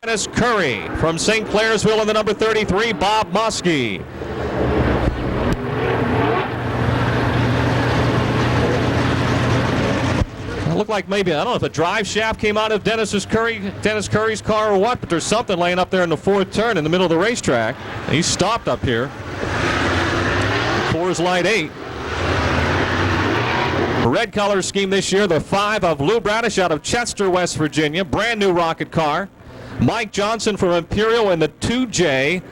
Dennis Curry from St. Clairsville in the number 33, Bob Moskey. It looked like maybe, I don't know if a drive shaft came out of Dennis Curry's car or what, but there's something laying up there in the fourth turn in the middle of the racetrack. He stopped up here. Coors Light 8. Red color scheme this year, the 5 of Lou Bradish out of Chester, West Virginia. Brand new rocket car. Mike Johnson from Imperial in the 2J.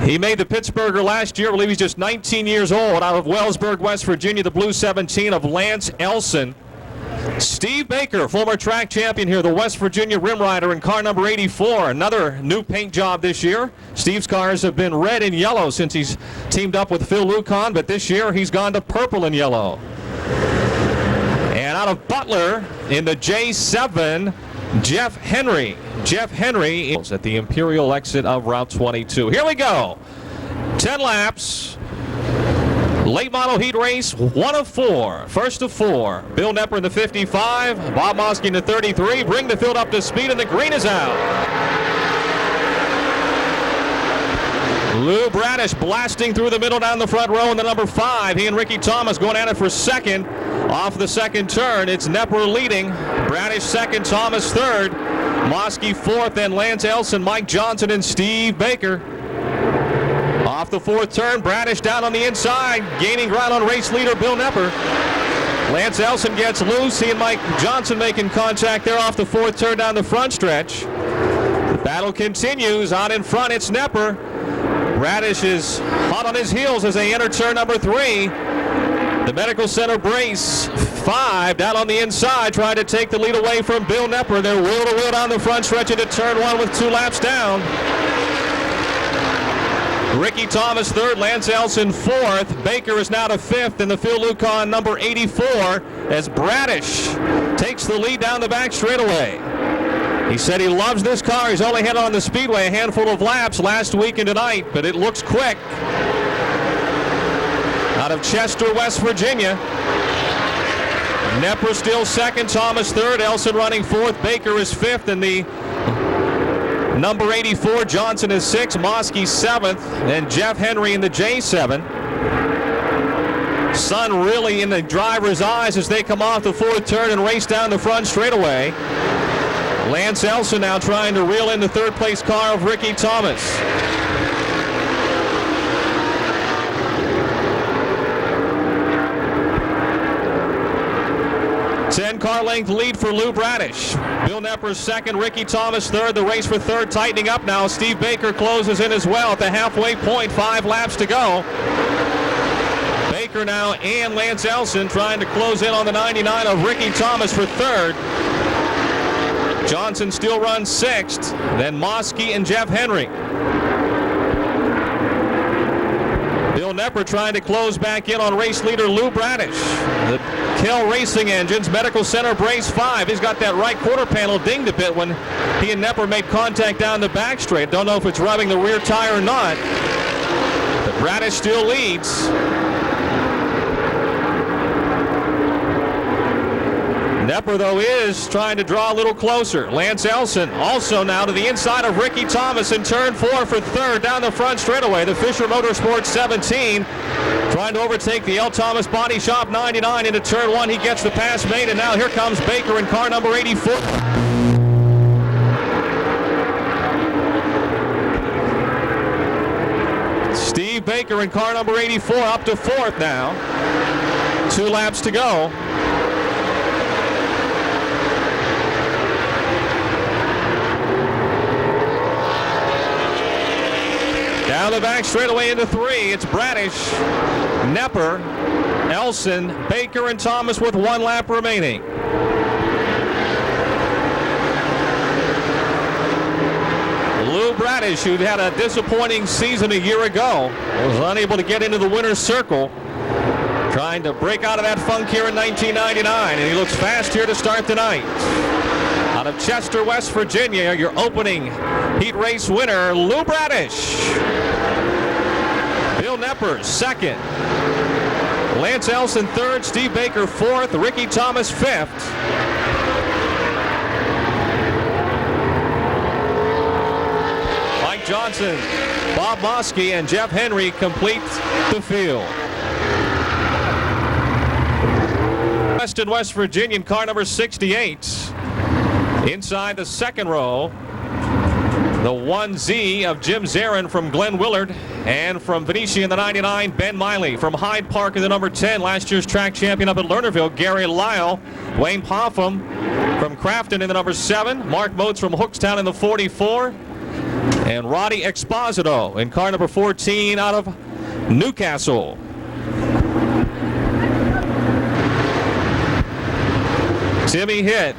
He made the Pittsburgher last year. I believe he's just 19 years old. Out of Wellsburg, West Virginia, the blue 17 of Lance Elson. Steve Baker, former track champion here, the West Virginia Rim Rider in car number 84. Another new paint job this year. Steve's cars have been red and yellow since he's teamed up with Phil Lucon, but this year he's gone to purple and yellow. And out of Butler in the J7, Jeff Henry. Jeff Henry is at the Imperial exit of Route 22. Here we go. 10 laps. Late model heat race, 1 of 4. First of 4. Bill Nepper in the 55. Bob Moskey in the 33. Bring the field up to speed, and the green is out. Lou Bradish blasting through the middle down the front row in the number 5. He and Ricky Thomas going at it for second. Off the second turn, it's Nepper leading. Bradish second, Thomas third. Moskey fourth, then Lance Elson, Mike Johnson, and Steve Baker. Off the fourth turn, Bradish down on the inside, gaining ground on race leader Bill Nepper. Lance Elson gets loose. He and Mike Johnson making contact there off the fourth turn down the front stretch. The battle continues. Out in front, it's Nepper. Bradish is hot on his heels as they enter turn number 3. The Medical Center brace 5 down on the inside, trying to take the lead away from Bill Nepper. They're wheel to wheel down the front stretch into turn 1 with 2 laps down. Ricky Thomas third, Lance Elson fourth. Baker is now to 5th in the Phil Lucon number 84 as Bradish takes the lead down the back straightaway. He said he loves this car. He's only had on the Speedway a handful of laps last week and tonight, but it looks quick. Out of Chester, West Virginia. Nepper still second, Thomas third, Elson running fourth, Baker is 5th, and the number 84, Johnson is 6th, Moskey 7th, and Jeff Henry in the J7. Sun really in the driver's eyes as they come off the fourth turn and race down the front straightaway. Lance Elson now trying to reel in the third place car of Ricky Thomas. 10-car length lead for Lou Bradish. Bill Nepper's second, Ricky Thomas third. The race for third tightening up now. Steve Baker closes in as well at the halfway point. 5 laps to go. Baker now and Lance Elson trying to close in on the 99 of Ricky Thomas for third. Johnson still runs 6th. Then Moskey and Jeff Henry. Bill Nepper trying to close back in on race leader Lou Bradish. The Kell Racing Engines, Medical Center brace 5. He's got that right quarter panel dinged a bit when he and Nepper made contact down the back straight. Don't know if it's rubbing the rear tire or not. But Bradish still leads. Nepper, though, is trying to draw a little closer. Lance Elson also now to the inside of Ricky Thomas in turn 4 for third down the front straightaway. The Fisher Motorsports 17 trying to overtake the L. Thomas Body Shop 99 into turn 1. He gets the pass made, and now here comes Baker in car number 84. Steve Baker in car number 84 up to 4th now. 2 laps to go. Down the back straightaway into 3. It's Bradish, Nepper, Elson, Baker, and Thomas with 1 lap remaining. Lou Bradish, who had a disappointing season a year ago, was unable to get into the winner's circle. Trying to break out of that funk here in 1999, and he looks fast here to start tonight. Out of Chester, West Virginia, your opening heat race winner, Lou Bradish. Bill Nepper, 2nd. Lance Elson, 3rd. Steve Baker, 4th. Ricky Thomas, 5th. Johnson, Bob Mosky, and Jeff Henry complete the field. Weston, West Virginia, car number 68. Inside the second row, the 1Z of Jim Zarin from Glenn Willard, and from Venetia in the 99, Ben Miley. From Hyde Park in the number 10, last year's track champion up at Lernerville, Gary Lyle. Wayne Popham from Crafton in the number 7. Mark Motes from Hookstown in the 44. And Roddy Exposito in car number 14 out of Newcastle. Timmy Hitt.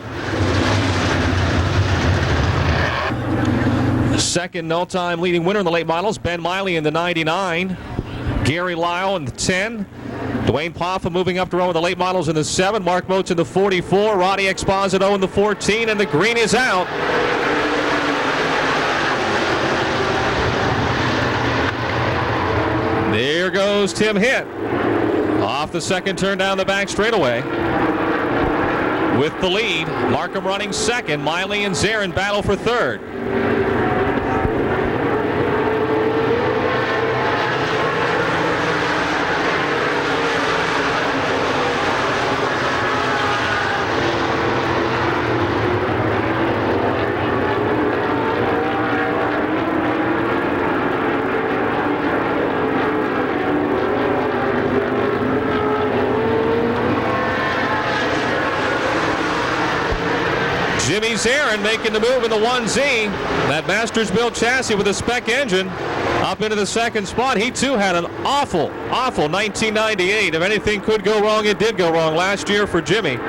Second no-time leading winner in the late models, Ben Miley in the 99. Gary Lyle in the 10. Dwayne Poffin moving up to row in the late models in the 7. Mark Motes in the 44. Roddy Exposito in the 14. And the green is out. There goes Tim Hitt. Off the second turn down the back straightaway. With the lead, Markham running second. Miley and Zarin battle for third. Jimmy Zarin making the move in the 1Z. That Masters-built chassis with a spec engine up into the second spot. He too had an awful 1998. If anything could go wrong, it did go wrong last year for Jimmy. He's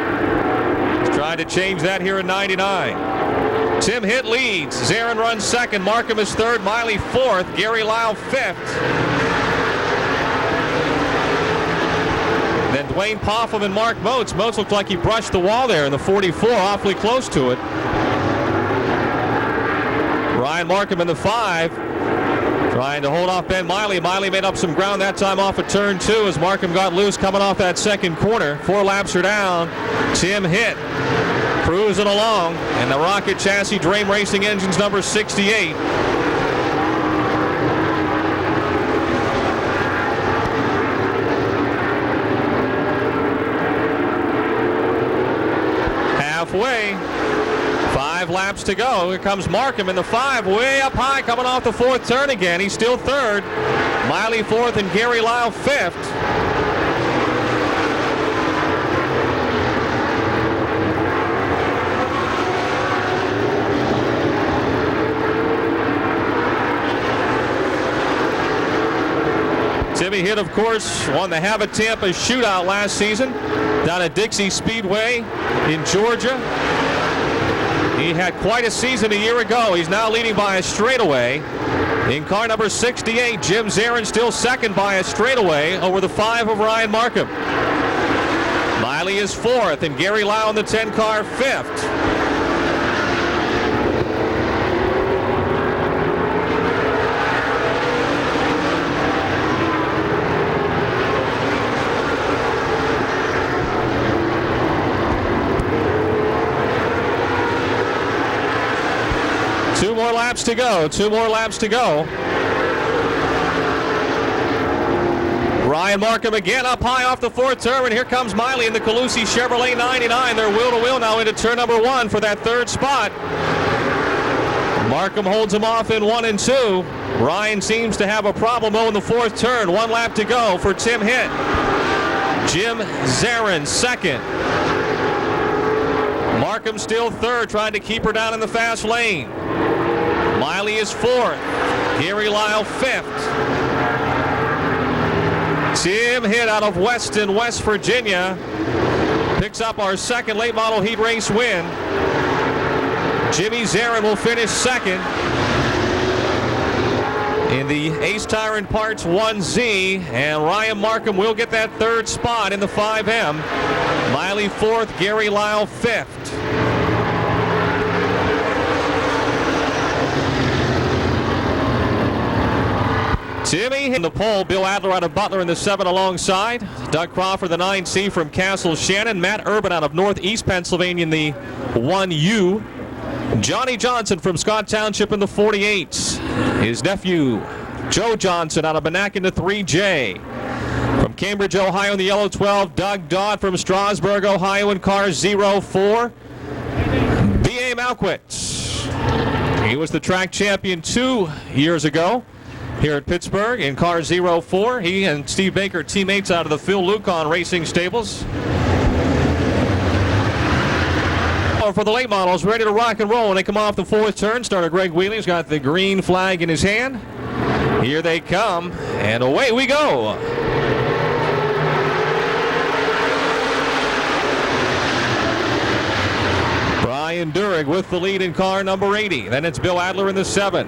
trying to change that here in 99. Tim Hitt leads. Zarin runs second. Markham is third. Miley fourth. Gary Lyle fifth. Then Dwayne Poffin and Mark Motes. Motes looked like he brushed the wall there in the 44, awfully close to it. Ryan Markham in the 5, trying to hold off Ben Miley. Miley made up some ground that time off of turn 2 as Markham got loose coming off that second corner. 4 laps are down. Tim Hitt cruising along, and the Rocket Chassis Dream Racing Engines number 68. Halfway, 5 laps to go. Here comes Markham in the 5, way up high, coming off the 4th turn again. He's still third. Miley 4th and Gary Lyle 5th. Timmy Hitt, of course, won the Habit Tampa Shootout last season down at Dixie Speedway in Georgia. He had quite a season a year ago. He's now leading by a straightaway. In car number 68, Jim Zarin still second by a straightaway over the 5 of Ryan Markham. Miley is 4th, and Gary Lyle in the 10 car 5th. Two more laps to go. Ryan Markham again up high off the 4th turn, and here comes Miley in the Calusi Chevrolet 99. They're wheel-to-wheel now into turn number 1 for that 3rd spot. Markham holds him off in 1 and 2. Ryan seems to have a problem though in the 4th turn. 1 lap to go for Tim Hitt. Jim Zarin second. Markham still third, trying to keep her down in the fast lane. Miley is 4th. Gary Lyle 5th. Tim Hitt out of Weston, West Virginia, picks up our second late model heat race win. Jimmy Zarin will finish second in the Ace Tire and Parts 1Z, and Ryan Markham will get that 3rd spot in the 5M. Miley 4th, Gary Lyle 5th. Timmy in the pole. Bill Adler out of Butler in the 7 alongside. Doug Crawford, the 9C from Castle Shannon. Matt Urban out of Northeast Pennsylvania in the 1U. Johnny Johnson from Scott Township in the 48. his nephew, Joe Johnson, out of Bannack in the 3J. From Cambridge, Ohio, in the yellow 12, Doug Dodd from Strasburg, Ohio, in car 04. B.A. Malquit. He was the track champion 2 years ago here at Pittsburgh in car 04. He and Steve Baker, teammates out of the Phil Lucon Racing Stables. For the late models, ready to rock and roll when they come off the 4th turn. Starter Greg Wheeler's got the green flag in his hand. Here they come, and away we go. Brian Durig with the lead in car number 80. Then it's Bill Adler in the 7.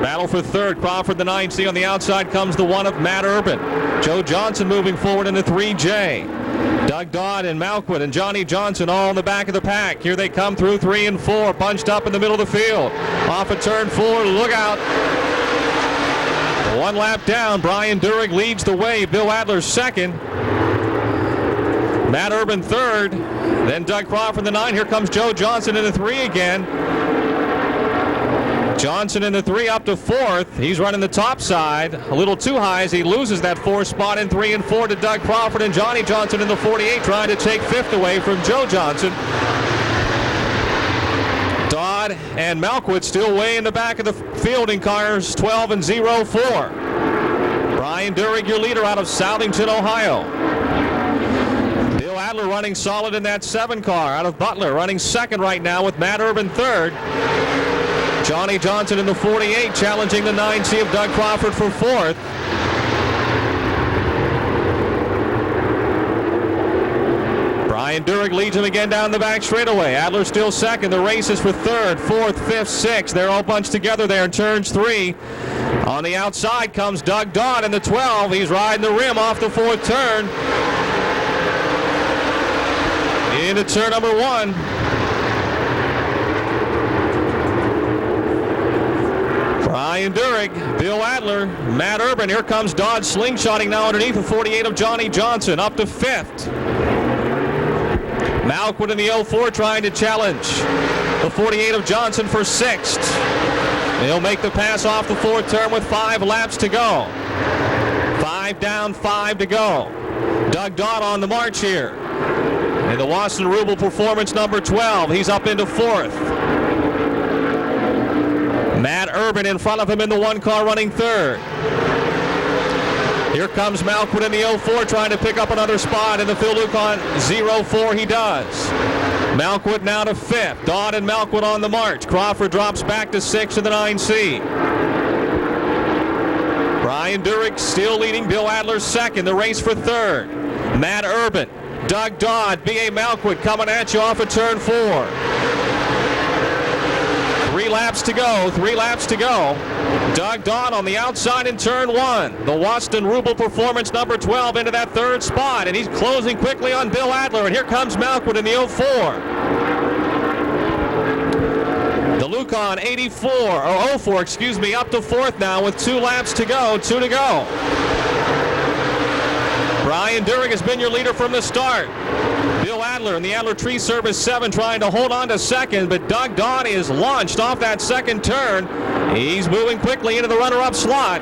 Battle for 3rd. Crawford the 9C. On the outside comes the 1 of Matt Urban. Joe Johnson moving forward in the 3J. Doug Dodd and Malquit and Johnny Johnson all in the back of the pack. Here they come through 3 and 4. Bunched up in the middle of the field. Off of turn 4. Look out. 1 lap down. Brian Durig leads the way. Bill Adler 2nd. Matt Urban 3rd. Then Doug Crawford the 9. Here comes Joe Johnson in the 3 again. Johnson in the 3 up to 4th. He's running the top side a little too high as he loses that 4th spot in 3 and 4 to Doug Crawford, and Johnny Johnson in the 48 trying to take 5th away from Joe Johnson. Dodd and Malquit still way in the back of the field in cars 12 and 04. Brian Durig, your leader out of Southington, Ohio. Bill Adler running solid in that 7 car out of Butler, running 2nd right now with Matt Urban 3rd. Johnny Johnson in the 48 challenging the 9C of Doug Crawford for 4th. Brian Durig leads him again down the back straightaway. Adler still 2nd. The race is for 3rd, 4th, 5th, 6th. They're all bunched together there in turns 3. On the outside comes Doug Dodd in the 12. He's riding the rim off the 4th turn. Into turn number 1. Brian Durig, Bill Adler, Matt Urban. Here comes Dodd slingshotting now underneath the 48 of Johnny Johnson up to 5th. Malquit in the 04 trying to challenge the 48 of Johnson for 6th. He'll make the pass off the 4th turn with 5 laps to go. 5 down, 5 to go. Doug Dodd on the march here. In the Wasson Rubel Performance number 12, he's up into 4th. Matt Urban in front of him in the 1 car running 3rd. Here comes Malquit in the 04 trying to pick up another spot in the Phil Lucon 04. He does. Malquit now to 5th. Dodd and Malquit on the march. Crawford drops back to 6th in the 9C. Brian Durig still leading. Bill Adler 2nd. The race for 3rd. Matt Urban, Doug Dodd, B.A. Malquit coming at you off of turn 4. 3 laps to go, 3 laps to go. Doug Dodd on the outside in turn 1. The Waston Rubel Performance number 12 into that 3rd spot, and he's closing quickly on Bill Adler, and here comes Malquit in the 04. The Lucon 04, excuse me, up to 4th now with 2 laps to go, 2 to go. Brian Durig has been your leader from the start. Bill Adler in the Adler Tree Service 7 trying to hold on to 2nd, but Doug Dodd is launched off that 2nd turn. He's moving quickly into the runner-up slot,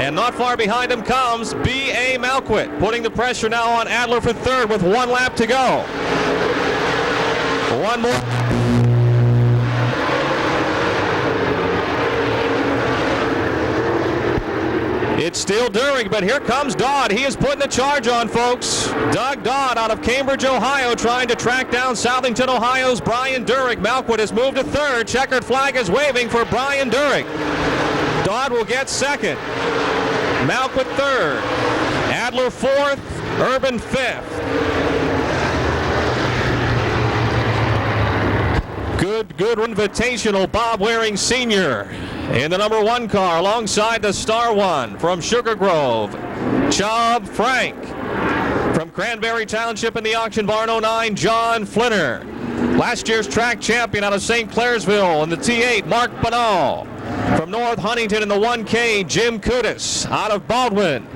and not far behind him comes B.A. Malquit, putting the pressure now on Adler for 3rd with 1 lap to go. 1 more. It's still Durig, but here comes Dodd. He is putting the charge on, folks. Doug Dodd out of Cambridge, Ohio, trying to track down Southington, Ohio's Brian Durig. Malquit has moved to 3rd. Checkered flag is waving for Brian Durig. Dodd will get 2nd. Malquit 3rd. Adler 4th. Urban 5th. Good invitational Bob Waring Sr. in the number 1 car alongside the Star 1 from Sugar Grove, Chubb Frank. From Cranberry Township in the auction barn 09, John Flinner. Last year's track champion out of St. Clairsville in the T8, Mark Banal. From North Huntington in the 1K, Jim Kudis. Out of Baldwin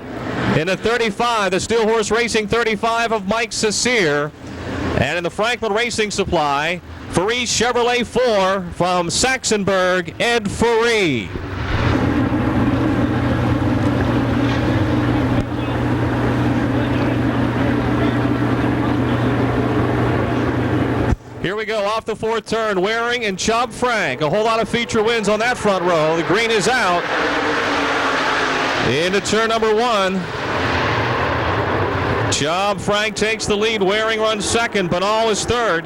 in the 35, the Steel Horse Racing 35 of Mike Cecere. And in the Franklin Racing Supply, Faris Chevrolet 4 from Saxonburg, Ed Faree. Here we go, off the fourth turn, Waring and Chubb Frank. A whole lot of feature wins on that front row. The green is out. Into turn number 1. Chubb Frank takes the lead. Waring runs second. Banal is third.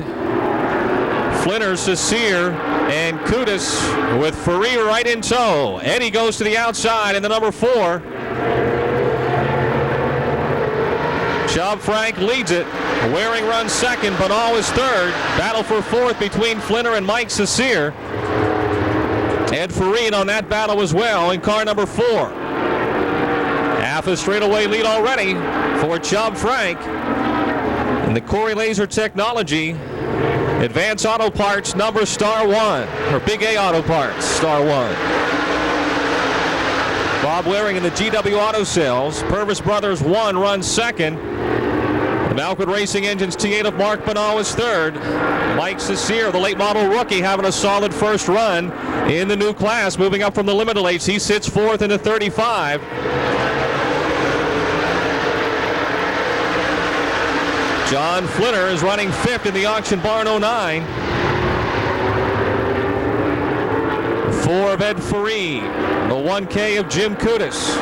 Flinner, Cecere, and Kudus with Ferrier right in tow. Eddie goes to the outside in the number 4. Chubb Frank leads it. Waring runs second. Banal is third. Battle for fourth between Flinner and Mike Cecere. Ed Ferrier on that battle as well in car number 4. Half a straightaway lead already for Chubb Frank. And the Corey Laser Technology Advanced Auto Parts number *1, or Big A Auto Parts *1. Bob Waring in the GW Auto Sales. Purvis Brothers 1 runs second. The Malkwood Racing Engines T8 of Mark Banal is third. Mike Cecere, the late model rookie, having a solid first run in the new class, moving up from the limited lights. He sits fourth in the 35. John Flinner is running fifth in the Auction Barn 09. 4 of Ed Ferrier. The 1K of Jim Kudus.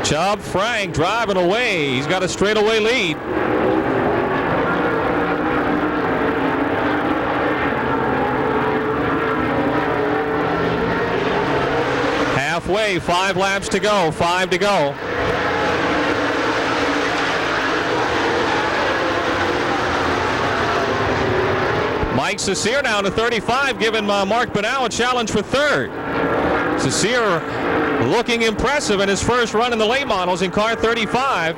Chubb Frank driving away. He's got a straightaway lead. Halfway, 5 laps to go, 5 to go. Mike Cecere down to 35, giving Mark Banal a challenge for third. Cecere looking impressive in his first run in the late models in car 35.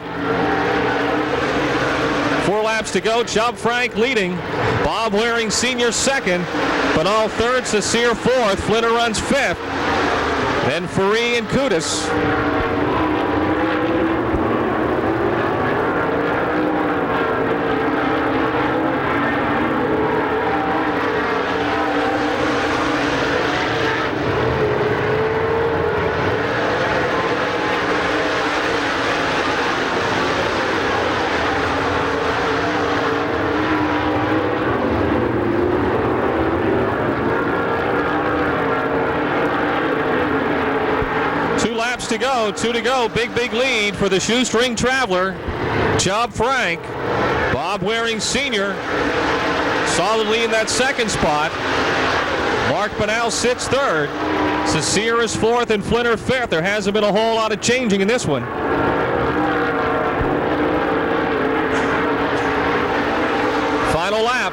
4 laps to go. Chubb Frank leading. Bob Waring Sr. second. Banal third. Cecere fourth. Flinner runs fifth. Then Ferrier and Kudus. To go, 2 to go. Big lead for the shoestring traveler, Chubb Frank. Bob Waring Sr. solidly in that second spot. Mark Banal sits third. Cecere is fourth and Flinner fifth. There hasn't been a whole lot of changing in this one. Final lap.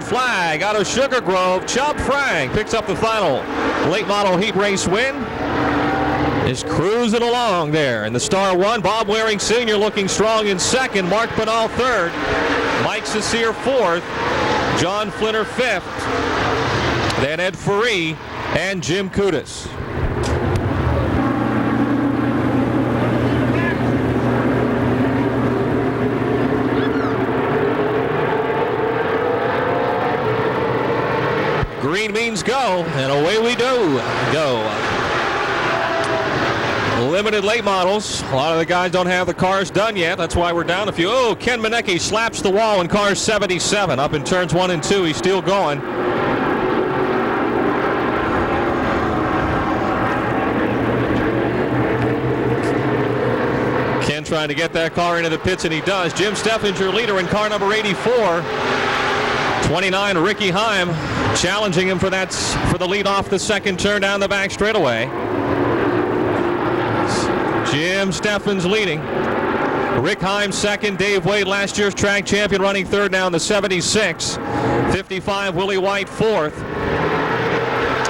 Flag out of Sugar Grove. Chubb Frank picks up the final late model heat race win. Is cruising along there in the *1. Bob Waring Sr. looking strong in second. Mark Banal third. Mike Cecere fourth. John Flinner fifth. Then Ed Ferrier and Jim Kudus. Green means go, and away we do. Go. Limited late models. A lot of the guys don't have the cars done yet. That's why we're down a few. Oh, Ken Manecki slaps the wall in car 77. Up in turns 1 and 2. He's still going. Ken trying to get that car into the pits, and he does. Jim Steffinger, leader in car number 84. 29, Ricky Heim challenging him for the lead off the second turn down the back straightaway. Jim Steffens leading. Rick Heim second. Dave Wade, last year's track champion, running third now in the 76. 55, Willie White fourth.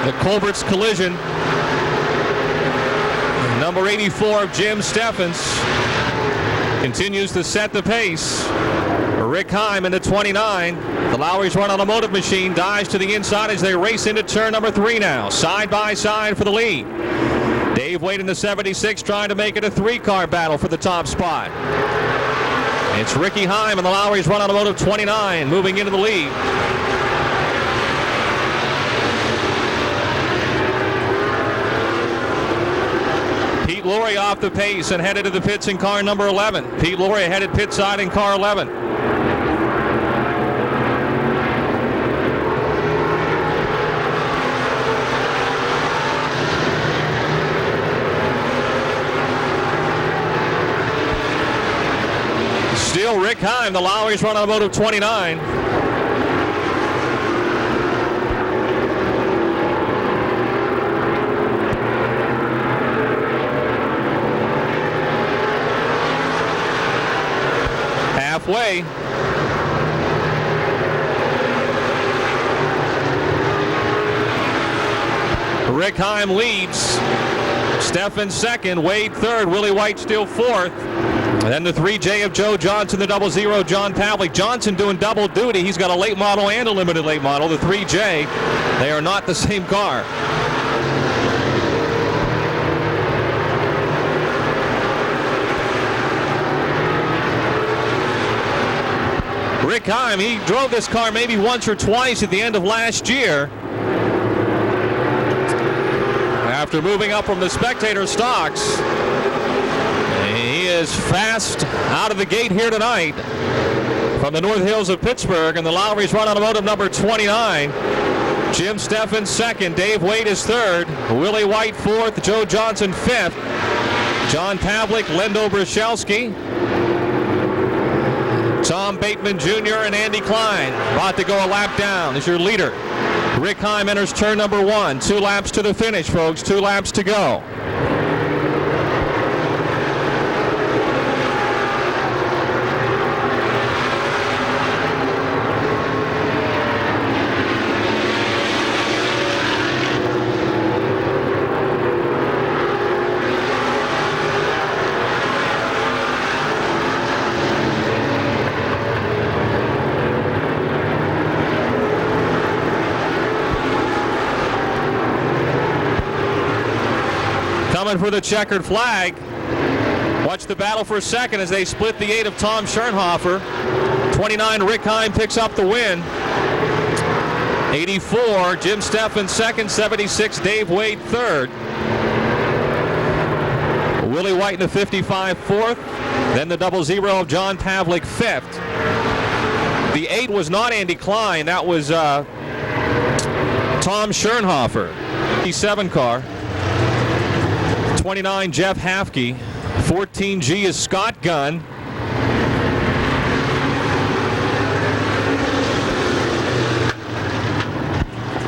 The Colbert's Collision. Number 84 of Jim Steffens continues to set the pace. Rick Heim in the 29. The Lowry's Run Automotive Machine dives to the inside as they race into turn number 3 now. Side by side for the lead. Dave Wade in the 76 trying to make it a 3-car battle for the top spot. It's Ricky Heim and the Lowry's Run Automotive 29 moving into the lead. Pete Laurie off the pace and headed to the pits in car number 11. Pete Laurie headed pit side in car 11. Still Rick Heim, the Lowry's Run Automotive 29. Halfway. Rick Heim leads. Stephan second, Wade third, Willie White still fourth. And then the 3J of Joe Johnson, the 00 John Pavlik. Johnson doing double duty. He's got a late model and a limited late model. The 3J, they are not the same car. Rick Heim, he drove this car maybe once or twice at the end of last year. After moving up from the spectator stocks, he is fast out of the gate here tonight from the North Hills of Pittsburgh, and the Lowry's Run Automotive number 29. Jim Stephan second, Dave Wade is third, Willie White fourth, Joe Johnson fifth, John Pavlik, Lendo Brzezelski, Tom Bateman Jr. and Andy Klein about to go a lap down as your leader. Rick Heim enters turn number 1. 2 laps to the finish, folks. 2 laps to go. Coming for the checkered flag. Watch the battle for a second as they split the 8 of Tom Schernhofer. 29, Rick Heim picks up the win. 84, Jim Stephan second. 76, Dave Wade third. Willie White in the 55 fourth. Then the 00 of John Pavlik fifth. The 8 was not Andy Klein. That was Tom Schernhofer. 57 car. 29, Jeff Hafke. 14G is Scott Gunn.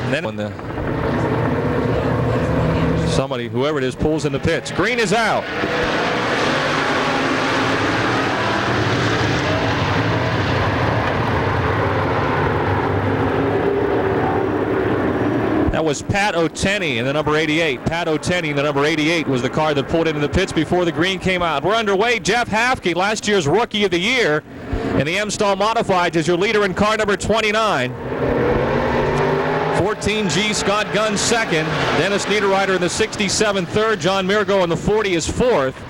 And then when somebody, whoever it is, pulls in the pits. Green is out. That was Pat O'Tenney in the number 88. Pat O'Tenney in the number 88 was the car that pulled into the pits before the green came out. We're underway. Jeff Hafke, last year's Rookie of the Year in the M-Stall Modifieds, is your leader in car number 29. 14G, Scott Gunn second. Dennis Niederreiter in the 67 third. John Mirgo in the 40 is fourth.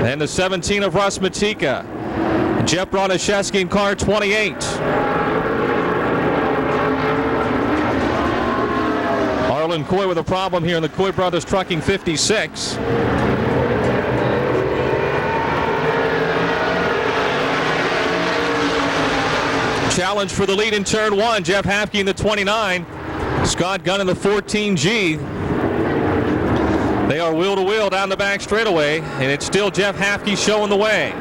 And the 17 of Russ Matika. Jeff Bronaszewski in car 28. Arlen Coy with a problem here in the Coy Brothers Trucking 56. Challenge for the lead in turn 1. Jeff Hafke in the 29. Scott Gunn in the 14G. They are wheel to wheel down the back straightaway, and it's still Jeff Hafke showing the way.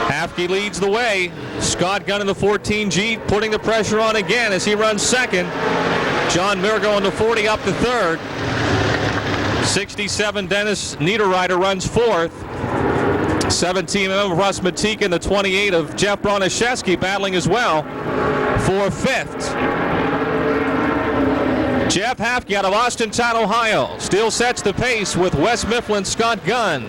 Hafke leads the way. Scott Gunn in the 14G putting the pressure on again as he runs second. John Mirgo in the 40 up to third. 67 Dennis Niederreiter runs fourth. 17 of Russ Matika and the 28 of Jeff Bronaszewski battling as well for fifth. Jeff Hafke out of Austintown, Ohio, still sets the pace with Wes Mifflin's Scott Gunn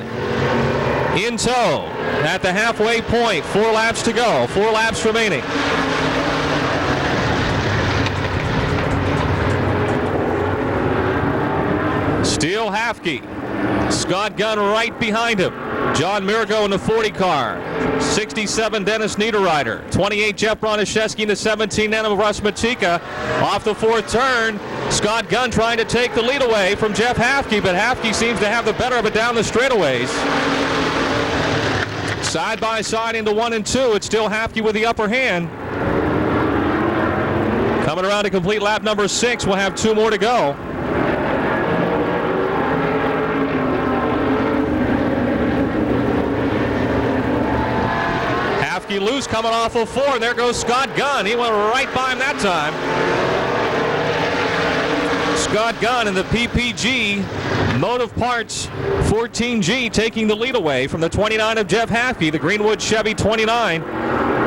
in tow at the halfway point. 4 laps to go, 4 laps remaining. Still Hafke. Scott Gunn right behind him. John Mirago in the 40 car. 67 Dennis Niederreiter. 28 Jeff Bronaszewski in the 17 Nano Russ Matika. Off the 4th turn. Scott Gunn trying to take the lead away from Jeff Hafke, but Hafke seems to have the better of it down the straightaways. Side by side into 1 and 2. It's still Hafke with the upper hand. Coming around to complete lap number 6. We'll have 2 more to go. Hafke loose coming off of 4. There goes Scott Gunn. He went right by him that time. Scott Gunn in the PPG Motive Parts 14G taking the lead away from the 29 of Jeff Hafke, the Greenwood Chevy 29.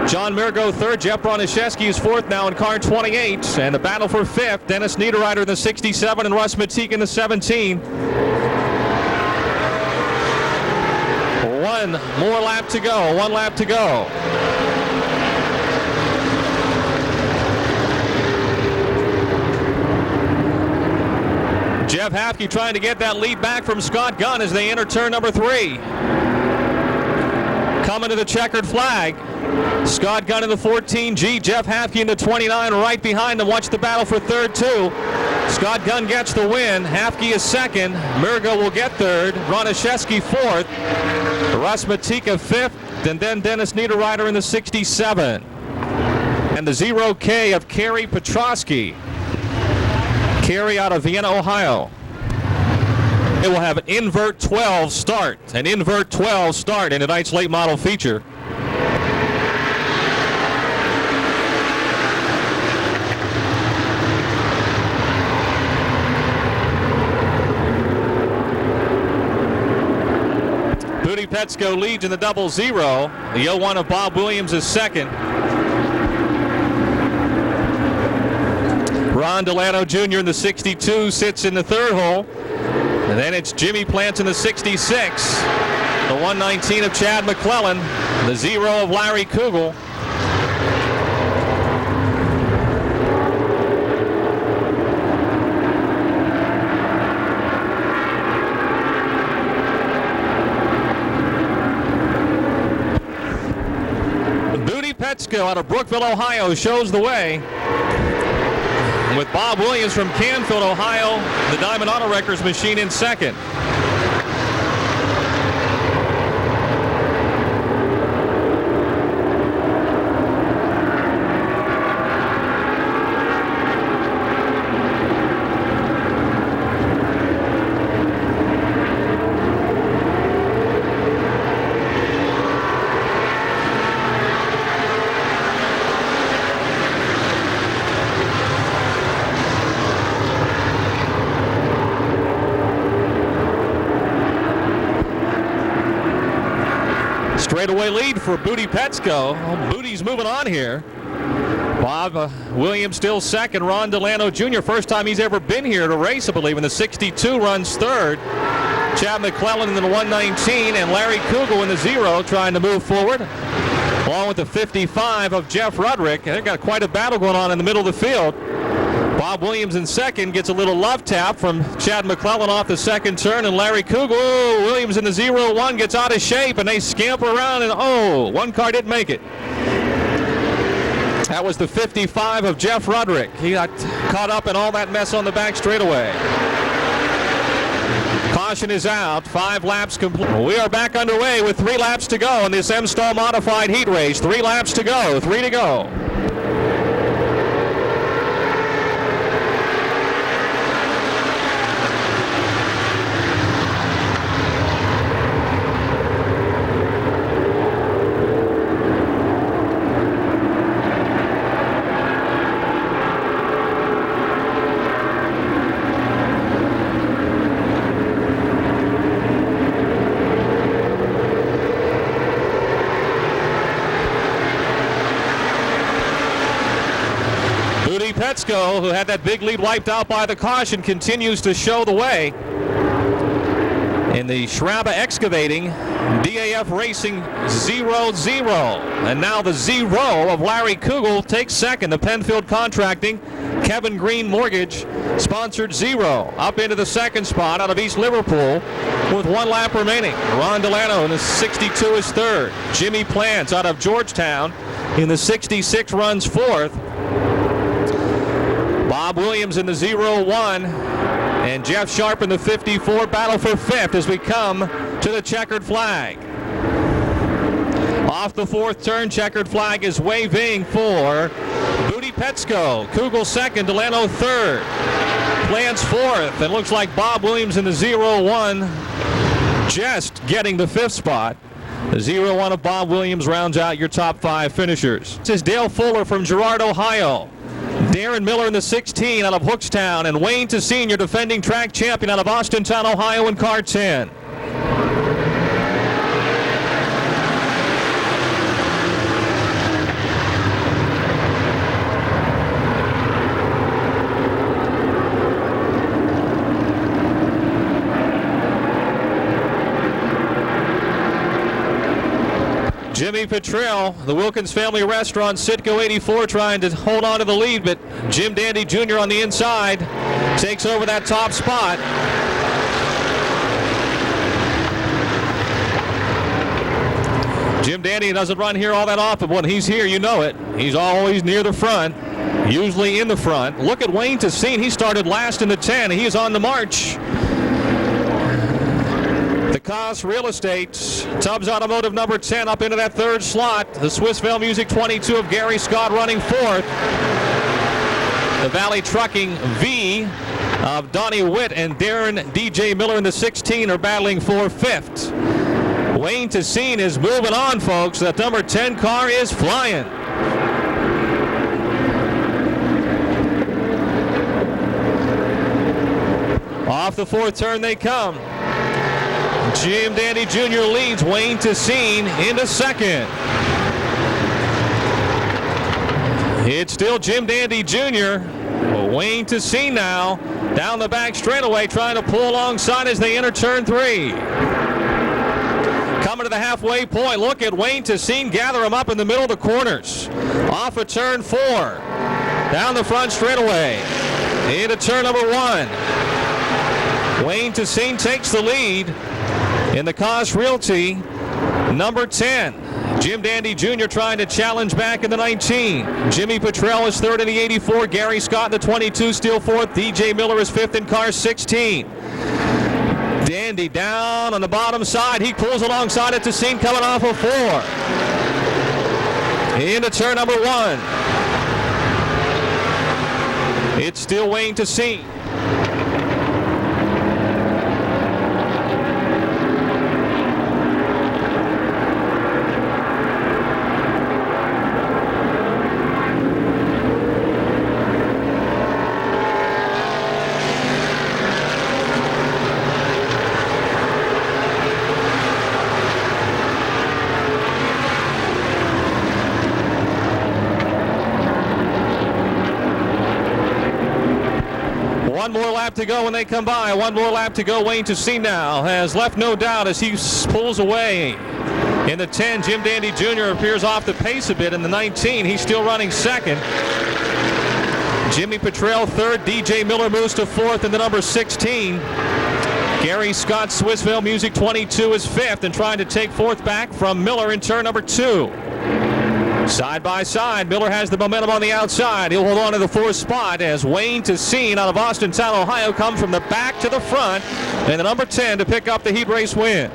John Mirago 3rd, Jeff Bronaszewski is 4th now in car 28. And the battle for 5th, Dennis Niederreiter in the 67 and Russ Matika in the 17. 1 more lap to go, 1 lap to go. Jeff Hafke trying to get that lead back from Scott Gunn as they enter turn number 3. Coming to the checkered flag. Scott Gunn in the 14G, Jeff Hafke in the 29 right behind him. Watch the battle for 3rd too. Scott Gunn gets the win. Hafke is 2nd. Mirago will get 3rd. Bronaszewski 4th. Russ Matika 5th. And then Dennis Niederreiter in the 67. And the 0K of Kerry Petrosky. Kerry out of Vienna, Ohio. It will have an invert 12 start. An invert 12 start in tonight's late model feature. Booty Petsko leads in the 00. The 01 of Bob Williams is 2nd. Ron Delano Jr. in the 62 sits in the 3rd hole. And then it's Jimmy Plant in the 66. The 119 of Chad McClellan. The 0 of Larry Kugel. Booty Petsko out of Brookville, Ohio shows the way. With Bob Williams from Canfield, Ohio, the Diamond Auto Wreckers machine in 2nd. Straightaway lead for Booty Petsko. Well, Booty's moving on here. Bob Williams still 2nd. Ron Delano Jr. first time he's ever been here to race, I believe. In the 62 runs 3rd. Chad McClellan in the 119 and Larry Kugel in the 0 trying to move forward. Along with the 55 of Jeff Rudrick. They've got quite a battle going on in the middle of the field. Bob Williams in 2nd gets a little love tap from Chad McClellan off the 2nd turn, and Larry Kugel, Williams in the 0-1 gets out of shape, and they scamper around, and one car didn't make it. That was the 55 of Jeff Rudrick. He got caught up in all that mess on the back straightaway. Caution is out. 5 laps complete. We are back underway with 3 laps to go in this M-Stall modified heat race. 3 laps to go. 3 to go. Petsko, who had that big lead wiped out by the caution, continues to show the way. In the Schraba Excavating DAF Racing 0-0. And now the 0 of Larry Kugel takes second. The Penfield Contracting Kevin Green Mortgage sponsored 0 up into the second spot out of East Liverpool with 1 lap remaining. Ron Delano in the 62 is third. Jimmy Plants out of Georgetown in the 66 runs fourth. Bob Williams in the 0-1. And Jeff Sharp in the 54 battle for fifth as we come to the checkered flag. Off the fourth turn, checkered flag is waving for Booty Petsko. Kugel second, Delano third. Plants fourth. It looks like Bob Williams in the 0-1 just getting the fifth spot. The 0-1 of Bob Williams rounds out your top 5 finishers. This is Dale Fuller from Girard, Ohio. Darren Miller in the 16 out of Hookstown, and Wayne Tessine, your defending track champion out of Austintown, Ohio in car 10. Jimmy Petrell, the Wilkins Family Restaurant, Sitco 84, trying to hold on to the lead, but Jim Dandy Jr. on the inside takes over that top spot. Jim Dandy doesn't run here all that often, but when he's here, you know it. He's always near the front, usually in the front. Look at Wayne Tessine. He started last in the 10. He is on the march. The Koss Real Estate, Tubbs Automotive number 10 up into that third slot. The Swissvale Music 22 of Gary Scott running fourth. The Valley Trucking V of Donnie Witt and Darren DJ Miller in the 16 are battling for fifth. Wayne Tessine is moving on, folks. That number 10 car is flying. Off the fourth turn they come. Jim Dandy Jr. leads Wayne Tessine into second. It's still Jim Dandy Jr. Wayne Tessine now down the back straightaway trying to pull alongside as they enter turn 3. Coming to the halfway point, look at Wayne Tessine gather him up in the middle of the corners. Off of turn 4. Down the front straightaway. Into turn number 1. Wayne Tessine takes the lead in the Koss Realty number 10. Jim Dandy Jr. trying to challenge back in the 19. Jimmy Petrell is third in the 84. Gary Scott in the 22 still fourth. DJ Miller is fifth in car 16. Dandy down on the bottom side. He pulls alongside it. Tessine coming off of 4. Into turn number 1. It's still Wayne Tessine. One more lap to go when they come by. One more lap to go. Wayne Tessine now has left no doubt as he pulls away. In the 10, Jim Dandy Jr. appears off the pace a bit. In the 19, he's still running second. Jimmy Petrell third. DJ Miller moves to fourth in the number 16. Gary Scott, Swissvale Music 22 is fifth and trying to take fourth back from Miller in turn number 2. Side by side, Miller has the momentum on the outside. He'll hold on to the fourth spot as Wayne Tessine out of Austintown, Ohio comes from the back to the front and the number 10 to pick up the heat race win.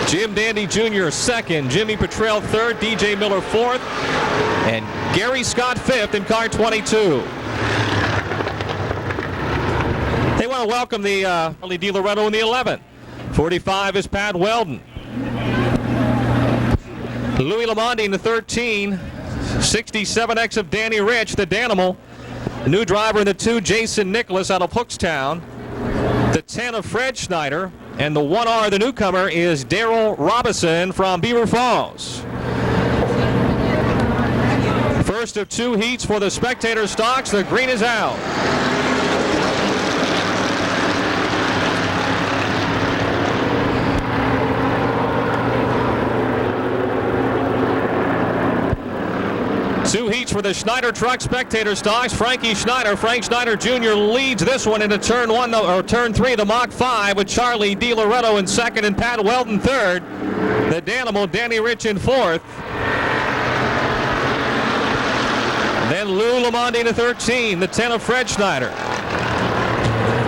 Jim Dandy Jr. second, Jimmy Petrell third, DJ Miller fourth, and Gary Scott fifth in car 22. They want to welcome the Harley Di Loretto in the 11. 45 is Pat Weldon. Louis Lamonde in the 13, 67X of Danny Rich, the Danimal. The new driver in the 2, Jason Nicholas out of Hookstown. The 10 of Fred Schneider, and the 1R, the newcomer, is Daryl Robinson from Beaver Falls. First of 2 heats for the spectator stocks. The green is out. Two heats for the Schneider truck spectator stocks. Frank Schneider Jr. leads this one into turn 3, the Mach 5, with Charlie DiLoretto in second and Pat Weldon third. The Danimal, Danny Rich in fourth. Then Lou Lamonde in 13, the 10 of Fred Schneider.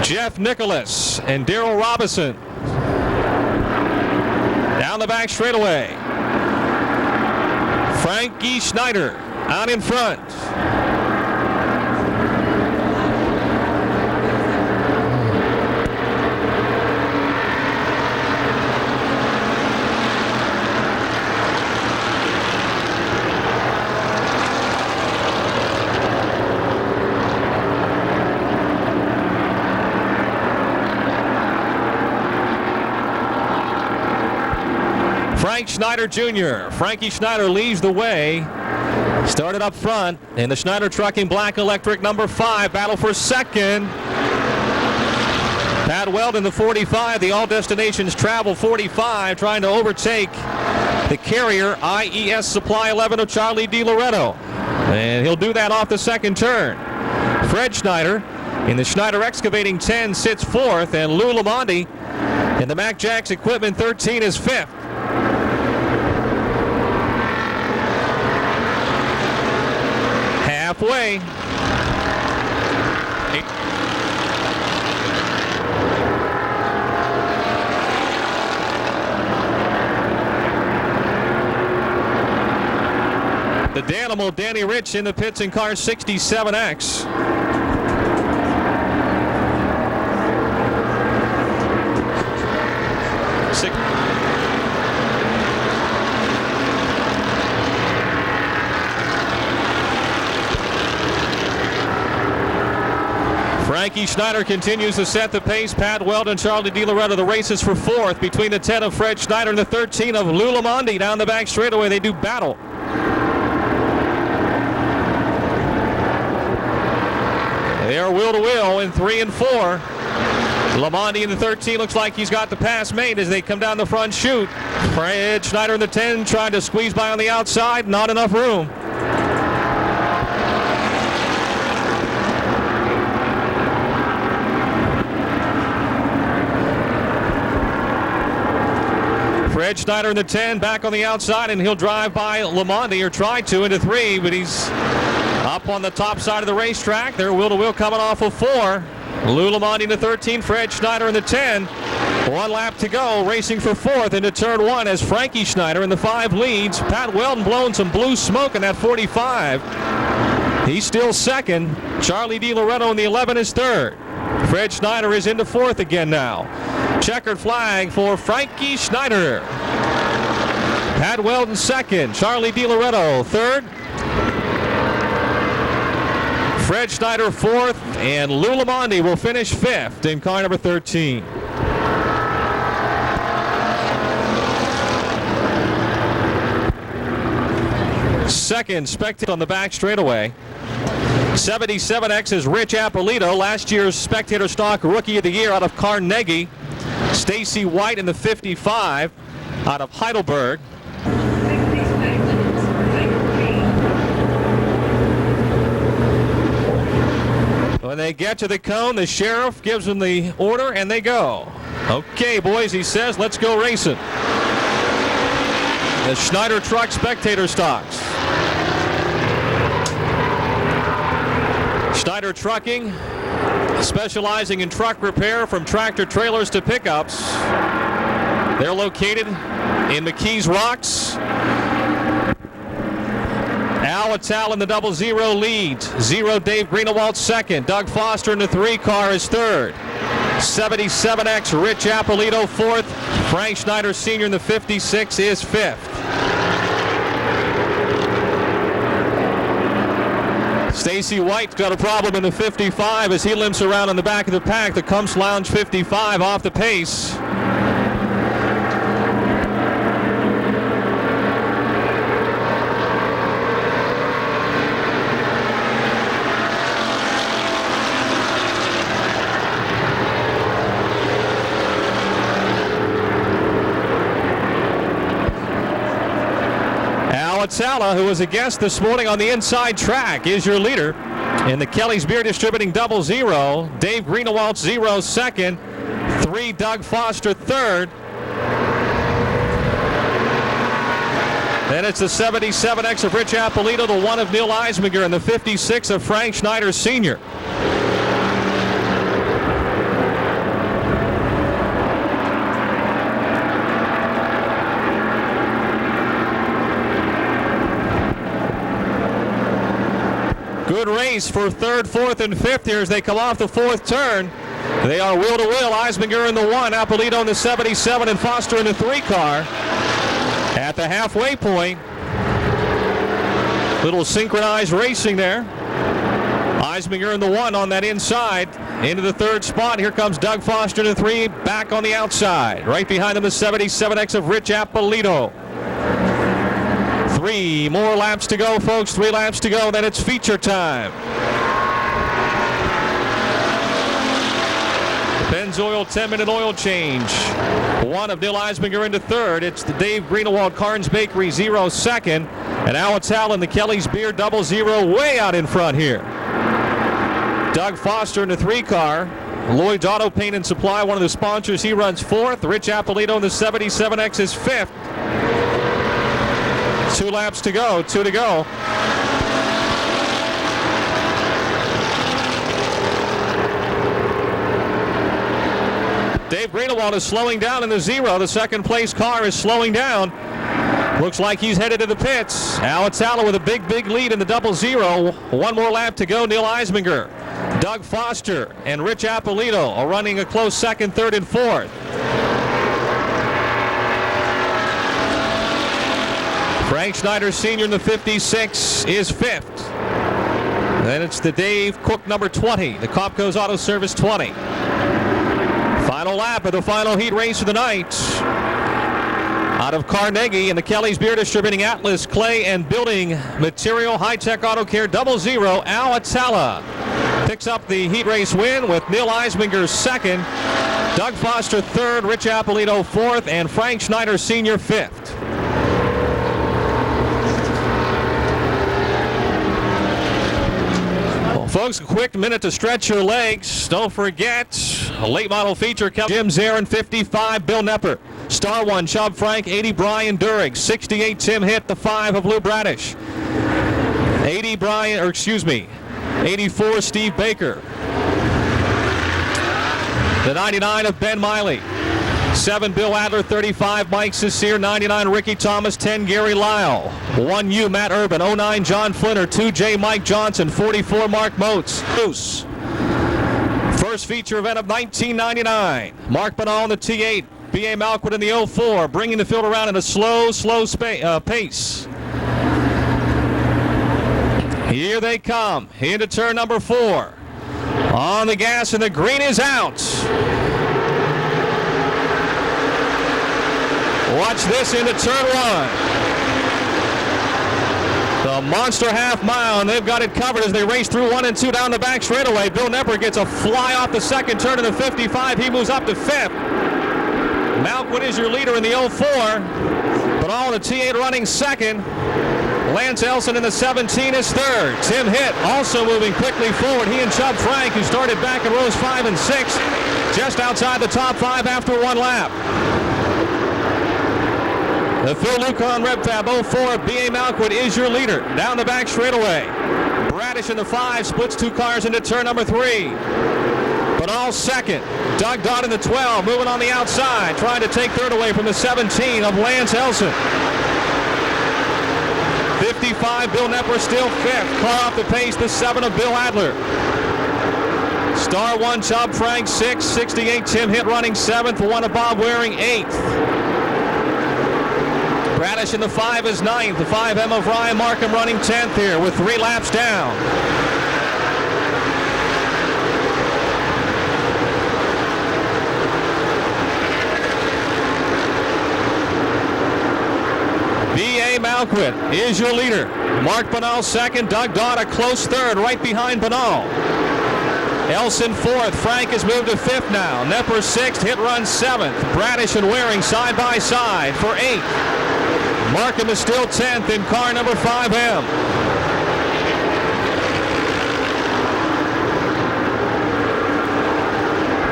Jeff Nicholas and Darrell Robinson. Down the back straightaway. Frankie Schneider out in front. Frank Schneider Jr. Frankie Schneider leads the way. Started up front in the Schneider Trucking Black Electric number 5. Battle for second. Pat Weldon, the 45, the All Destinations Travel 45, trying to overtake the Carrier IES Supply 11 of Charlie DiLoretto. And he'll do that off the second turn. Fred Schneider in the Schneider Excavating 10 sits fourth, and Lou Lamonde in the Mac Jacks Equipment 13 is fifth. Halfway. The Danimal, Danny Rich in the pits in car 67X. Frankie Schneider continues to set the pace. Pat Weldon, Charlie DiLoretto, the races for fourth between the 10 of Fred Schneider and the 13 of Lou Lamonde. Down the back straightaway, they do battle. They are wheel to wheel in 3 and 4. Lamonde in the 13 looks like he's got the pass made as they come down the front chute. Fred Schneider in the 10 trying to squeeze by on the outside. Not enough room. Fred Schneider in the 10 back on the outside, and he'll drive by Lamonde, or try to, into 3, but he's up on the top side of the racetrack. They're wheel to wheel coming off of 4. Lou Lamonde in the 13, Fred Schneider in the 10. 1 lap to go, racing for fourth into turn 1 as Frankie Schneider in the 5 leads. Pat Weldon blowing some blue smoke in that 45. He's still second. Charlie DiLoretto in the 11 is third. Fred Schneider is into fourth again now. Checkered flag for Frankie Schneider. Pat Weldon second. Charlie DiLoretto third. Fred Schneider fourth. And Lou Lamonde will finish fifth in car number 13. Second, spectator on the back straightaway. 77X is Rich Appolito, last year's Spectator Stock Rookie of the Year out of Carnegie. Stacy White in the 55 out of Heidelberg. When they get to the cone, the sheriff gives them the order and they go. Okay, boys, he says, let's go racing. The Schneider Truck Spectator Stocks. Schneider Trucking, specializing in truck repair from tractor trailers to pickups. They're located in McKees Rocks. Al Attal in the 00 leads. 0 Dave Greenewald second. Doug Foster in the 3 car is third. 77X Rich Appolito fourth. Frank Schneider Sr. in the 56 is fifth. Stacy White's got a problem in the 55 as he limps around in the back of the pack. The Cumps Lounge 55 off the pace. Awatala, who was a guest this morning on the inside track, is your leader. In the Kelly's Beer Distributing 00, Dave Greenewalt 0 second, 3 Doug Foster third. Then it's the 77X of Rich Appolito, the 1 of Neil Eisminger, and the 56 of Frank Schneider Sr. Good race for third, fourth, and fifth here as they come off the fourth turn. They are wheel to wheel. Eisminger in the 1, Appolito in the 77, and Foster in the 3 car. At the halfway point, little synchronized racing there. Eisminger in the 1 on that inside. Into the third spot. Here comes Doug Foster in the 3, back on the outside. Right behind him, the 77X of Rich Appolito. 3 more laps to go, folks. 3 laps to go, then it's feature time. Pennzoil 10-minute oil change. 1 of Neil Eisminger into third. It's the Dave Greenewalt Carnes Bakery 0 second. And Awatala in the Kelly's Beer 00 way out in front here. Doug Foster in the 3 car. Lloyd's Auto Paint and Supply, one of the sponsors, he runs 4th. Rich Appolito in the 77X is 5th. 2 laps to go, 2 to go. Dave Greenewalt is slowing down in the 0. The second place car is slowing down. Looks like he's headed to the pits. Awatala with a big lead in the 00. 1 more lap to go. Neil Eisminger, Doug Foster, and Rich Appolito are running a close second, third, and fourth. Frank Schneider Sr. in the 56 is 5th. Then it's the Dave Cook number 20, the Copco's Auto Service 20. Final lap of the final heat race of the night. Out of Carnegie in the Kelly's Beer Distributing Atlas Clay and Building Material High-Tech Auto Care 00, Awatala picks up the heat race win with Neil Eisminger 2nd, Doug Foster 3rd, Rich Appolito 4th, and Frank Schneider Sr. 5th. Folks, a quick minute to stretch your legs. Don't forget, a late model feature, Jim Zarin, 55, Bill Nepper. Star 1, Chubb Frank, 80, Brian Durig. 68, Tim Hitt, the 5 of Lou Bradish. 84, Steve Baker. The 99 of Ben Miley. 7, Bill Adler, 35, Mike Cecere, 99, Ricky Thomas, 10, Gary Lyle, 1U, Matt Urban, 09, John Flinner, 2J, Mike Johnson, 44, Mark Moats. First feature event of 1999. Mark Banal in the T8, B.A. Malquit in the 04, bringing the field around in a slow pace. Here they come, into turn number 4. On the gas, and the green is out. Watch this into turn 1. The monster half mile, and they've got it covered as they race through 1 and 2 down the back straightaway. Bill Nepper gets a fly off the second turn in the 55. He moves up to 5th. Malquit is your leader in the 04. But all in the T8 running 2nd. Lance Elson in the 17 is 3rd. Tim Hitt also moving quickly forward. He and Chubb Frank, who started back in rows 5 and 6, just outside the top 5 after 1 lap. The Phil Lucon RevTab 04, B.A. Malquit is your leader. Down the back straightaway. Bradish in the 5 splits 2 cars into turn number 3. But all 2nd. Doug Dodd in the 12 moving on the outside, trying to take 3rd away from the 17 of Lance Elson. 55, Bill Nepper still 5th. Car off the pace, the 7 of Bill Adler. Star 1, Chubb Frank 6th. 68, Tim Hitt running 7th. 1 of Bob Waring 8th. Bradish in the 5 is 9th. The 5M of Ryan Markham running 10th here with 3 laps down. B.A. Malquit is your leader. Mark Banal 2nd. Doug Dodd a close 3rd right behind Banal. Elson 4th. Frank has moved to 5th now. Nepper 6th. Hitt runs 7th. Bradish and Waring side by side for 8th. Markham is still 10th in car number 5M.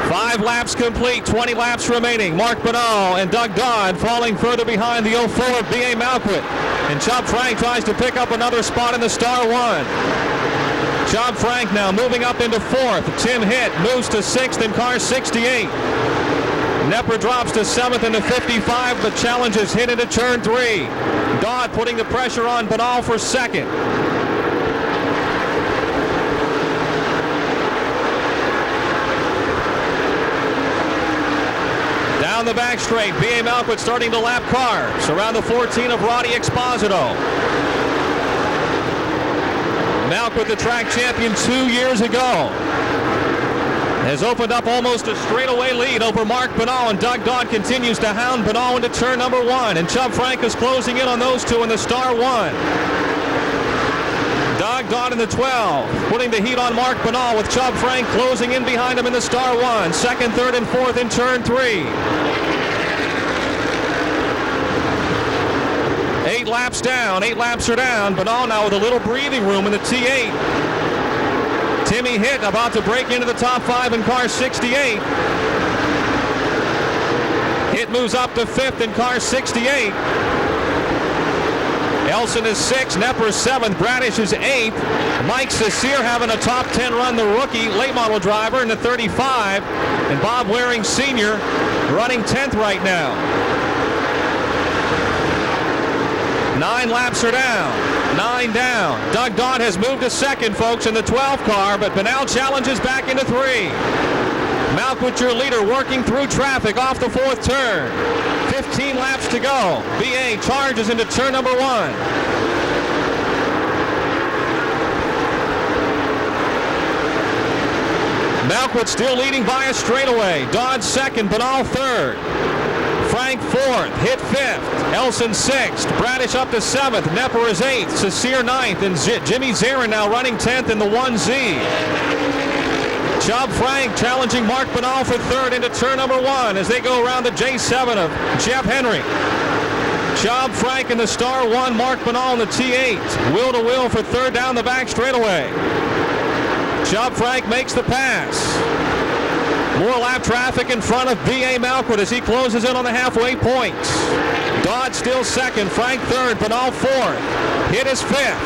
5 laps complete, 20 laps remaining. Mark Banal and Doug Dodd falling further behind the 04 of B.A. Malquit. And Chubb Frank tries to pick up another spot in the Star 1. Chubb Frank now moving up into 4th. Tim Hitt moves to 6th in car 68. Nepper drops to 7th in the 55, but challenges Hitt into turn 3. Dodd putting the pressure on Banal for 2nd. Down the back straight, B.A. Malquit starting to lap cars around the 14 of Roddy Exposito. Malquit, the track champion 2 years ago, has opened up almost a straightaway lead over Mark Banal, and Doug Dodd continues to hound Banal into turn number 1, and Chubb Frank is closing in on those two in the Star 1. Doug Dodd in the 12, putting the heat on Mark Banal, with Chubb Frank closing in behind him in the Star 1. 2nd, 3rd, and 4th in turn 3. 8 laps down, 8 laps are down. Banal now with a little breathing room in the T8. Timmy Hitt about to break into the top 5 in car 68. Hitt moves up to 5th in car 68. Elson is 6th, Nepper is 7th, Bradish is 8th. Mike Cecere having a top 10 run, the rookie late model driver in the 35. And Bob Waring Sr. running 10th right now. 9 laps are down. 9 down. Doug Dodd has moved to 2nd, folks, in the 12 car, but Banal challenges back into 3. Malquit, your leader, working through traffic off the 4th turn. 15 laps to go. B.A. charges into turn number 1. Malquit still leading by a straightaway. Dodd 2nd, Banal 3rd. Frank 4th, Hitt 5th, Elson 6th, Bradish up to 7th, Nepper is 8th, Cecere 9th, and Jimmy Zarin now running 10th in the 1Z. Chubb Frank challenging Mark Banal for 3rd into turn number 1 as they go around the J7 of Jeff Henry. Chubb Frank in the Star 1, Mark Banal in the T8. Wheel to wheel for 3rd down the back straightaway. Chubb Frank makes the pass. More lap traffic in front of B.A. Malquit as he closes in on the halfway point. Dodd still 2nd, Frank 3rd, Banal 4th. Hitt is 5th.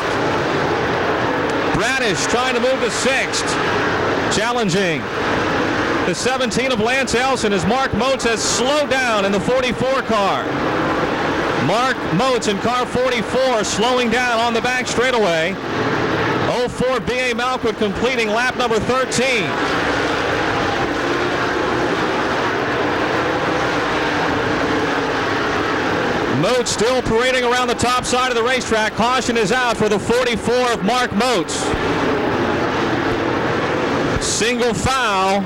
Bradish trying to move to 6th. Challenging the 17 of Lance Elson as Mark Moats has slowed down in the 44 car. Mark Moats in car 44 slowing down on the back straightaway. 04 B.A. Malquit completing lap number 13. Moats still parading around the top side of the racetrack. Caution is out for the 44 of Mark Moats. Single foul.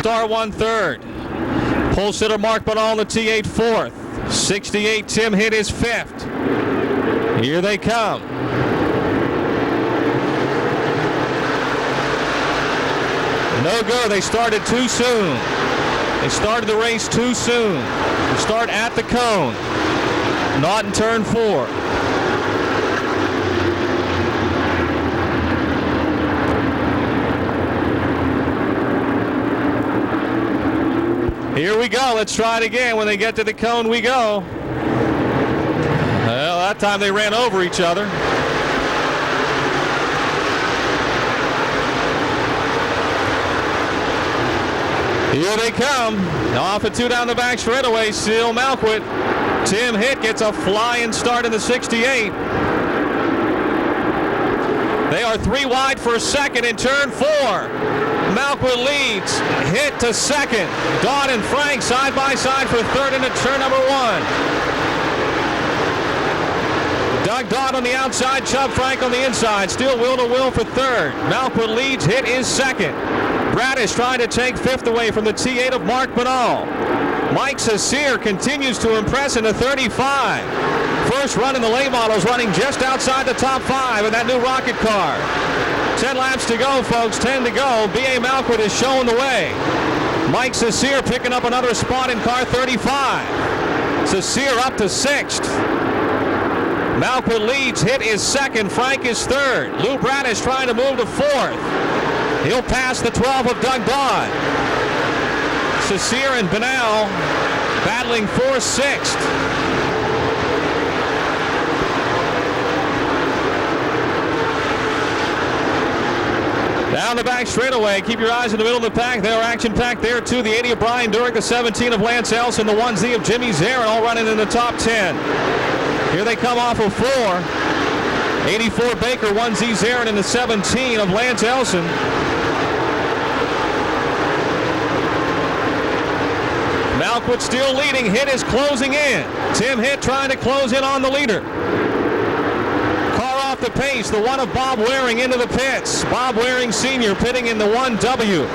Star 1 3rd. Pole sitter Mark Banal in the T8 4th. 68 Tim Hitt is 5th. Here they come. No go. They started too soon. They started the race too soon. They start at the cone. Not in turn 4. Here we go. Let's try it again. When they get to the cone, we go. Well, that time they ran over each other. Here they come. Off at 2 down the back straightaway. Still Malquit. Tim Hitt gets a flying start in the 68. They are 3 wide for 2nd in turn 4. Malquit leads. Hitt to 2nd. Dodd and Frank side by side for 3rd into turn number 1. Doug Dodd on the outside, Chubb Frank on the inside. Still wheel to wheel for 3rd. Malquit leads. Hitt is 2nd. Bradish trying to take 5th away from the T8 of Mark Banal. Mike Cecere continues to impress in the 35. First run in the late models, running just outside the top 5 in that new rocket car. 10 laps to go, folks. 10 to go. B.A. Malquit is showing the way. Mike Cecere picking up another spot in car 35. Cecere up to 6th. Malquit leads. Hitt is 2nd. Frank is 3rd. Lou Bradish trying to move to 4th. He'll pass the 12 of Doug Dodd. Cecere and Benal battling for 6th. Down the back straightaway. Keep your eyes in the middle of the pack. They are action-packed there, too. The 80 of Brian Durick, the 17 of Lance Elson, the 1Z of Jimmy Zarin, all running in the top 10. Here they come off of 4. 84 Baker, 1Z Zarin, and the 17 of Lance Elson. Malquit still leading. Hitt is closing in. Tim Hitt trying to close in on the leader. Car off the pace. The 1 of Bob Waring into the pits. Bob Waring Sr. pitting in the 1W.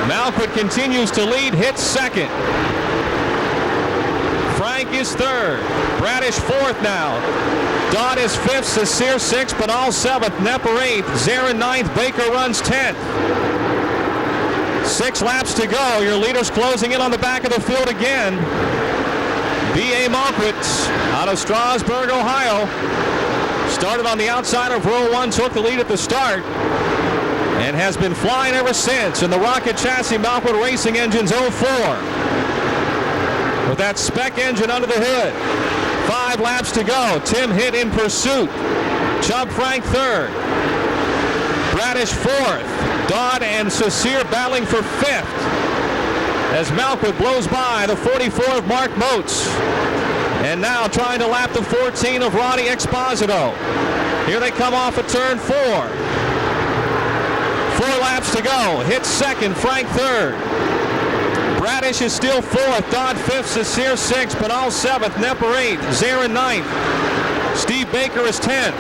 Malquit continues to lead. Hitt 2nd. Frank is 3rd. Bradish 4th now. Dodd is 5th. Cecere 6th. Benal 7th. Nepper 8th. Zarin 9th. Baker runs 10th. 6 laps to go. Your leader's closing in on the back of the field again. B.A. Malquit out of Strasburg, Ohio. Started on the outside of row 1, took the lead at the start, and has been flying ever since in the Rocket Chassis Malquit Racing Engines 04. With that spec engine under the hood. 5 laps to go. Tim Hitt in pursuit. Chubb Frank 3rd. Bradish 4th. Dodd and Cecere battling for 5th. As Malquit blows by the 44 of Mark Moats. And now trying to lap the 14 of Ronnie Exposito. Here they come off of turn 4. 4 laps to go. Hitt 2nd, Frank 3rd. Bradish is still 4th. Dodd 5th, Cecere 6th, Benal 7th, Nepper 8th, Zarin 9th. Steve Baker is 10th.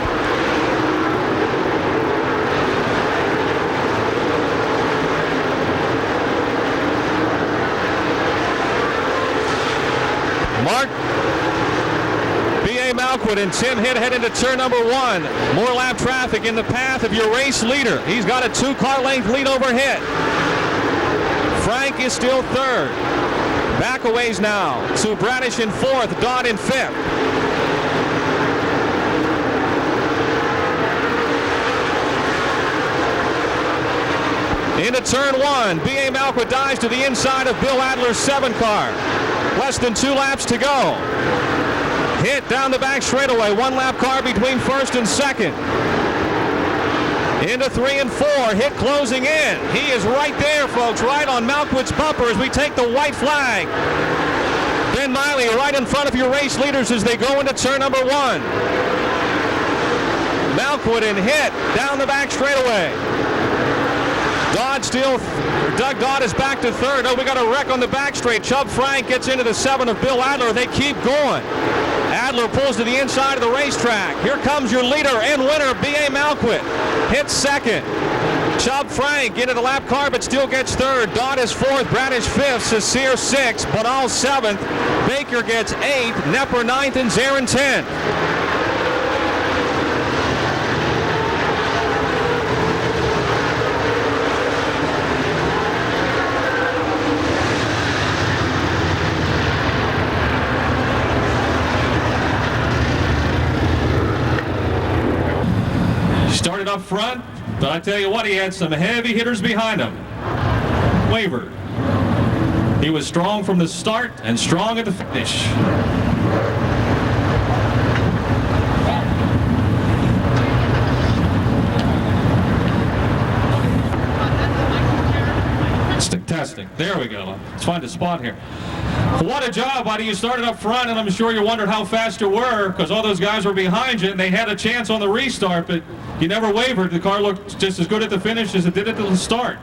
Mark B.A. Malquit and Tim Hitt head into turn number 1. More lap traffic in the path of your race leader. He's got a 2-car length lead over Hitt. Frank is still 3rd. Back a ways now to Bradish in 4th, Dodd in 5th. Into turn 1. B.A. Malquit dives to the inside of Bill Adler's 7-car. Less than 2 laps to go. Hitt down the back straightaway. 1-lap car between 1st and 2nd. Into 3 and 4. Hitt closing in. He is right there, folks, right on Malquit's bumper as we take the white flag. Ben Miley right in front of your race leaders as they go into turn number 1. Malquit and Hitt down the back straightaway. Doug Dodd is back to 3rd. Oh, we got a wreck on the back straight. Chubb Frank gets into the 7 of Bill Adler. They keep going. Adler pulls to the inside of the racetrack. Here comes your leader and winner, B.A. Malquit. Hitt 2nd. Chubb Frank into the lap car, but still gets 3rd. Dodd is 4th. Bradish 5th. Cecere 6th. Benal 7th. Baker gets 8th. Nepper 9th. And Zarin 10th. Started up front, but I tell you what, he had some heavy hitters behind him. Wavered. He was strong from the start and strong at the finish. Testing. There we go. Let's find a spot here. What a job, buddy. You started up front, and I'm sure you wondered how fast you were because all those guys were behind you, and they had a chance on the restart, but you never wavered. The car looked just as good at the finish as it did at the start.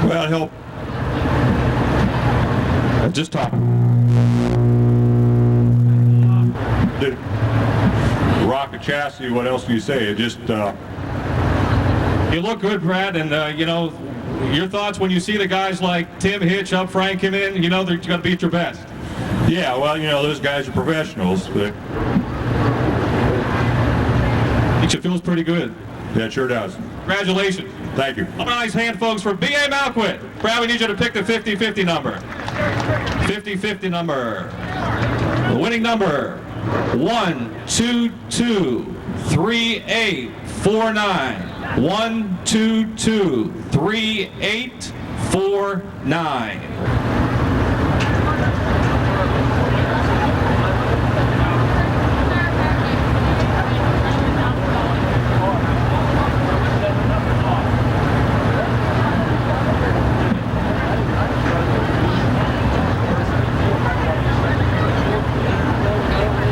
Well, it helped. Just talk. Rocket chassis, what else can you say? It just... You look good, Brad, and, you know, your thoughts when you see the guys like Tim Hitt, Chubb Frank come in, you know they're going to be at your best. Yeah, well, you know, those guys are professionals. But It feels pretty good. yeah, it sure does. Congratulations. Thank you. Up a nice hand, folks, for B.A. Malquit. Brad, we need you to pick the 50-50 number. 50-50 number. The winning number, 1223849. 1223849.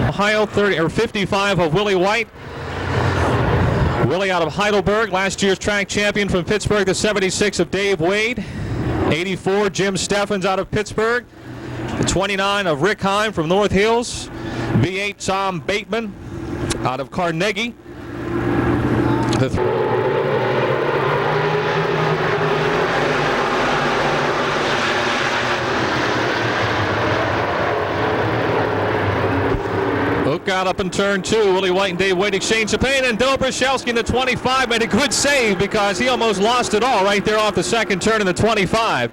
Ohio 55 of Willie White. Willie out of Heidelberg, last year's track champion from Pittsburgh. The 76 of Dave Wade. 84 Jim Steffens out of Pittsburgh. The 29 of Rick Heim from North Hills. B8 Tom Bateman out of Carnegie. Hook out up in turn 2. Willie White and Dave Wade exchange the paint, and Dobrashevsky in the 25 made a good save because he almost lost it all right there off the second turn in the 25.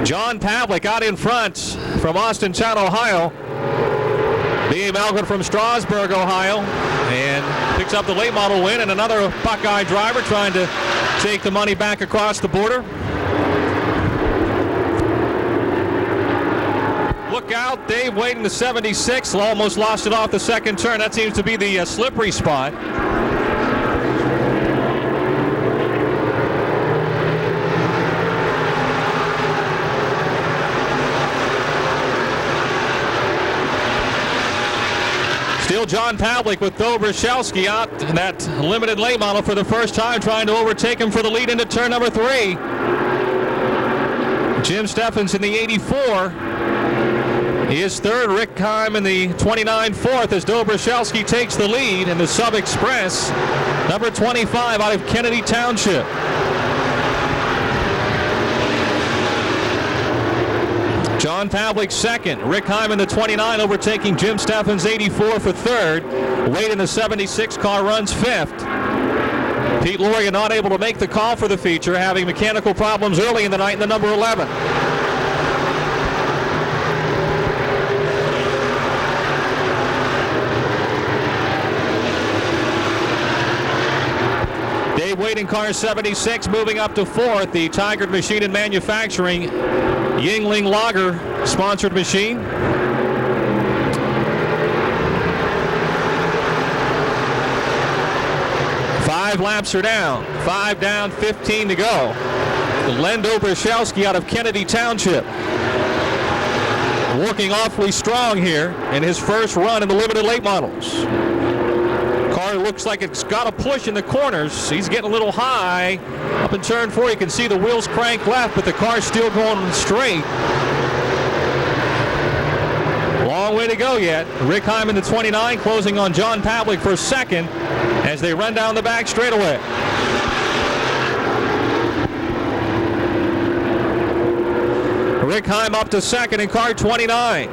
John Pavlik out in front from Austintown, Ohio. B.A. Malquit from Strasburg, Ohio, and picks up the late model win, and another Buckeye driver trying to take the money back across the border. Look out, Dave Wade in the 76, almost lost it off the second turn. That seems to be the slippery spot. Still John Pavlik with Dobrashevsky out in that limited late model for the first time, trying to overtake him for the lead into turn number 3. Jim Steffens in the 84. He is third. Rick Heim in the 29 fourth as Dobrashevsky takes the lead in the Sub Express. Number 25 out of Kennedy Township. John Pavlik second. Rick Heim in the 29 overtaking Jim Steffens 84 for third. Wade in the 76 car runs fifth. Pete Loria not able to make the call for the feature, having mechanical problems early in the night in the number 11. Dave Wade in car 76 moving up to fourth. The Tiger Machine and Manufacturing Yingling Lager sponsored machine. Five laps are down. 5 down, 15 to go. Len Dobrashevsky out of Kennedy Township. Working awfully strong here in his first run in the limited late models. Car looks like it's got a push in the corners. He's getting a little high. Up in turn 4, you can see the wheels crank left, but the car's still going straight. Long way to go yet. Rick Heim in the 29 closing on John Pavlik for second as they run down the back straightaway. Rick Heim up to second in car 29.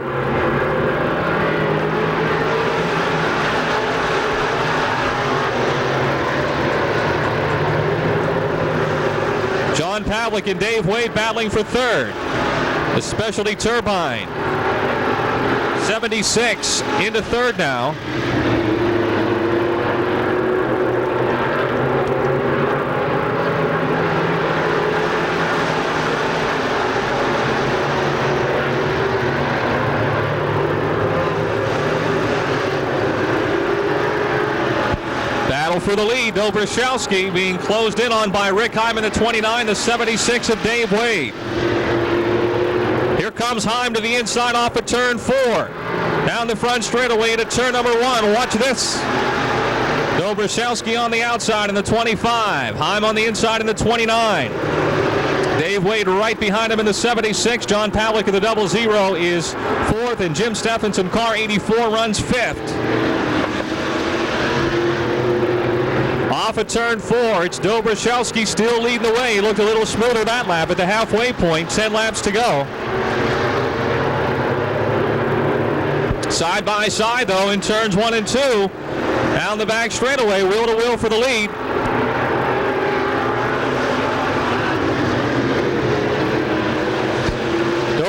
John Pavlik and Dave Wade battling for third. The Specialty Turbine. 76 into third now. For the lead, Dobrashevsky being closed in on by Rick Heim in the 29, the 76 of Dave Wade. Here comes Heim to the inside off of turn 4. Down the front straightaway into turn number 1. Watch this. Dobrashevsky on the outside in the 25. Heim on the inside in the 29. Dave Wade right behind him in the 76. John Pavlik in the 00 is fourth, and Jim Steffens in car 84 runs fifth. Off of turn 4, it's Dobrashevsky still leading the way. He looked a little smoother that lap at the halfway point. 10 laps to go. Side by side, though, in turns 1 and 2. Down the back straightaway, wheel to wheel for the lead.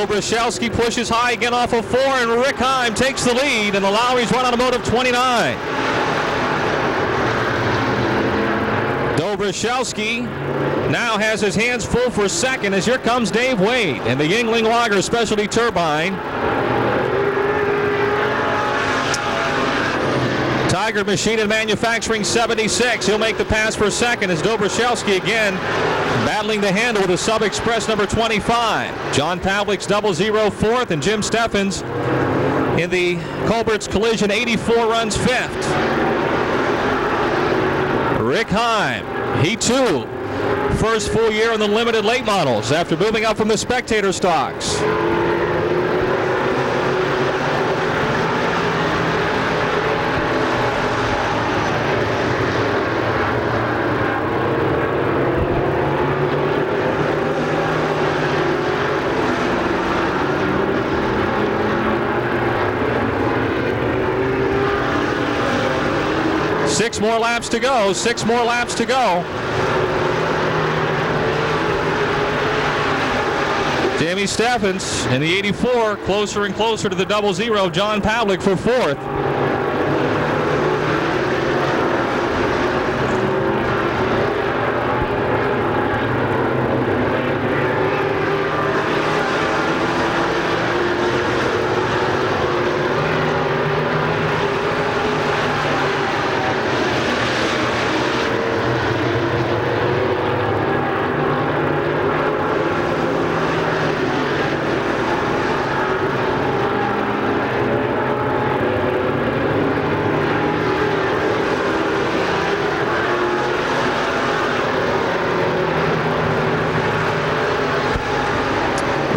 Dobrashowski pushes high again off of 4, and Rick Heim takes the lead, and the Lowry's run automotive 29. Dobrashowski now has his hands full for second as here comes Dave Wade and the Yingling Lager Specialty Turbine. Tiger Machine and Manufacturing 76. He'll make the pass for second as Dobrashowski again battling the handle with a Sub Express number 25. John Pavlik's 00 fourth, and Jim Steffens in the Colbert's Collision 84 runs fifth. Rick Heim, he too, first full year in the limited late models after moving up from the spectator stocks. Six more laps to go. 6 more laps to go. Jamie Steffens in the 84, closer and closer to the 00. John Pavlik for fourth.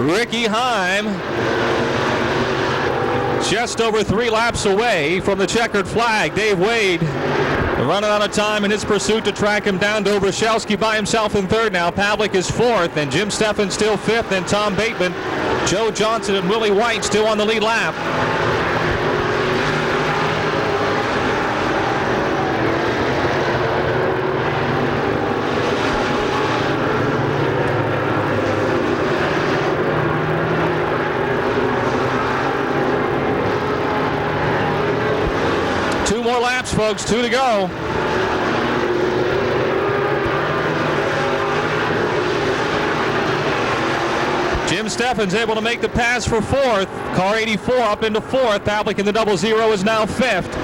Ricky Heim just over 3 laps away from the checkered flag. Dave Wade running out of time in his pursuit to track him down. Dobrashowski by himself in third now. Pavlik is fourth, and Jim Steffens still fifth, and Tom Bateman, Joe Johnson, and Willie White still on the lead lap. Laps, folks, 2 to go. Jim Steffens able to make the pass for fourth. Car 84 up into fourth. Pavlik in the 00 is now fifth.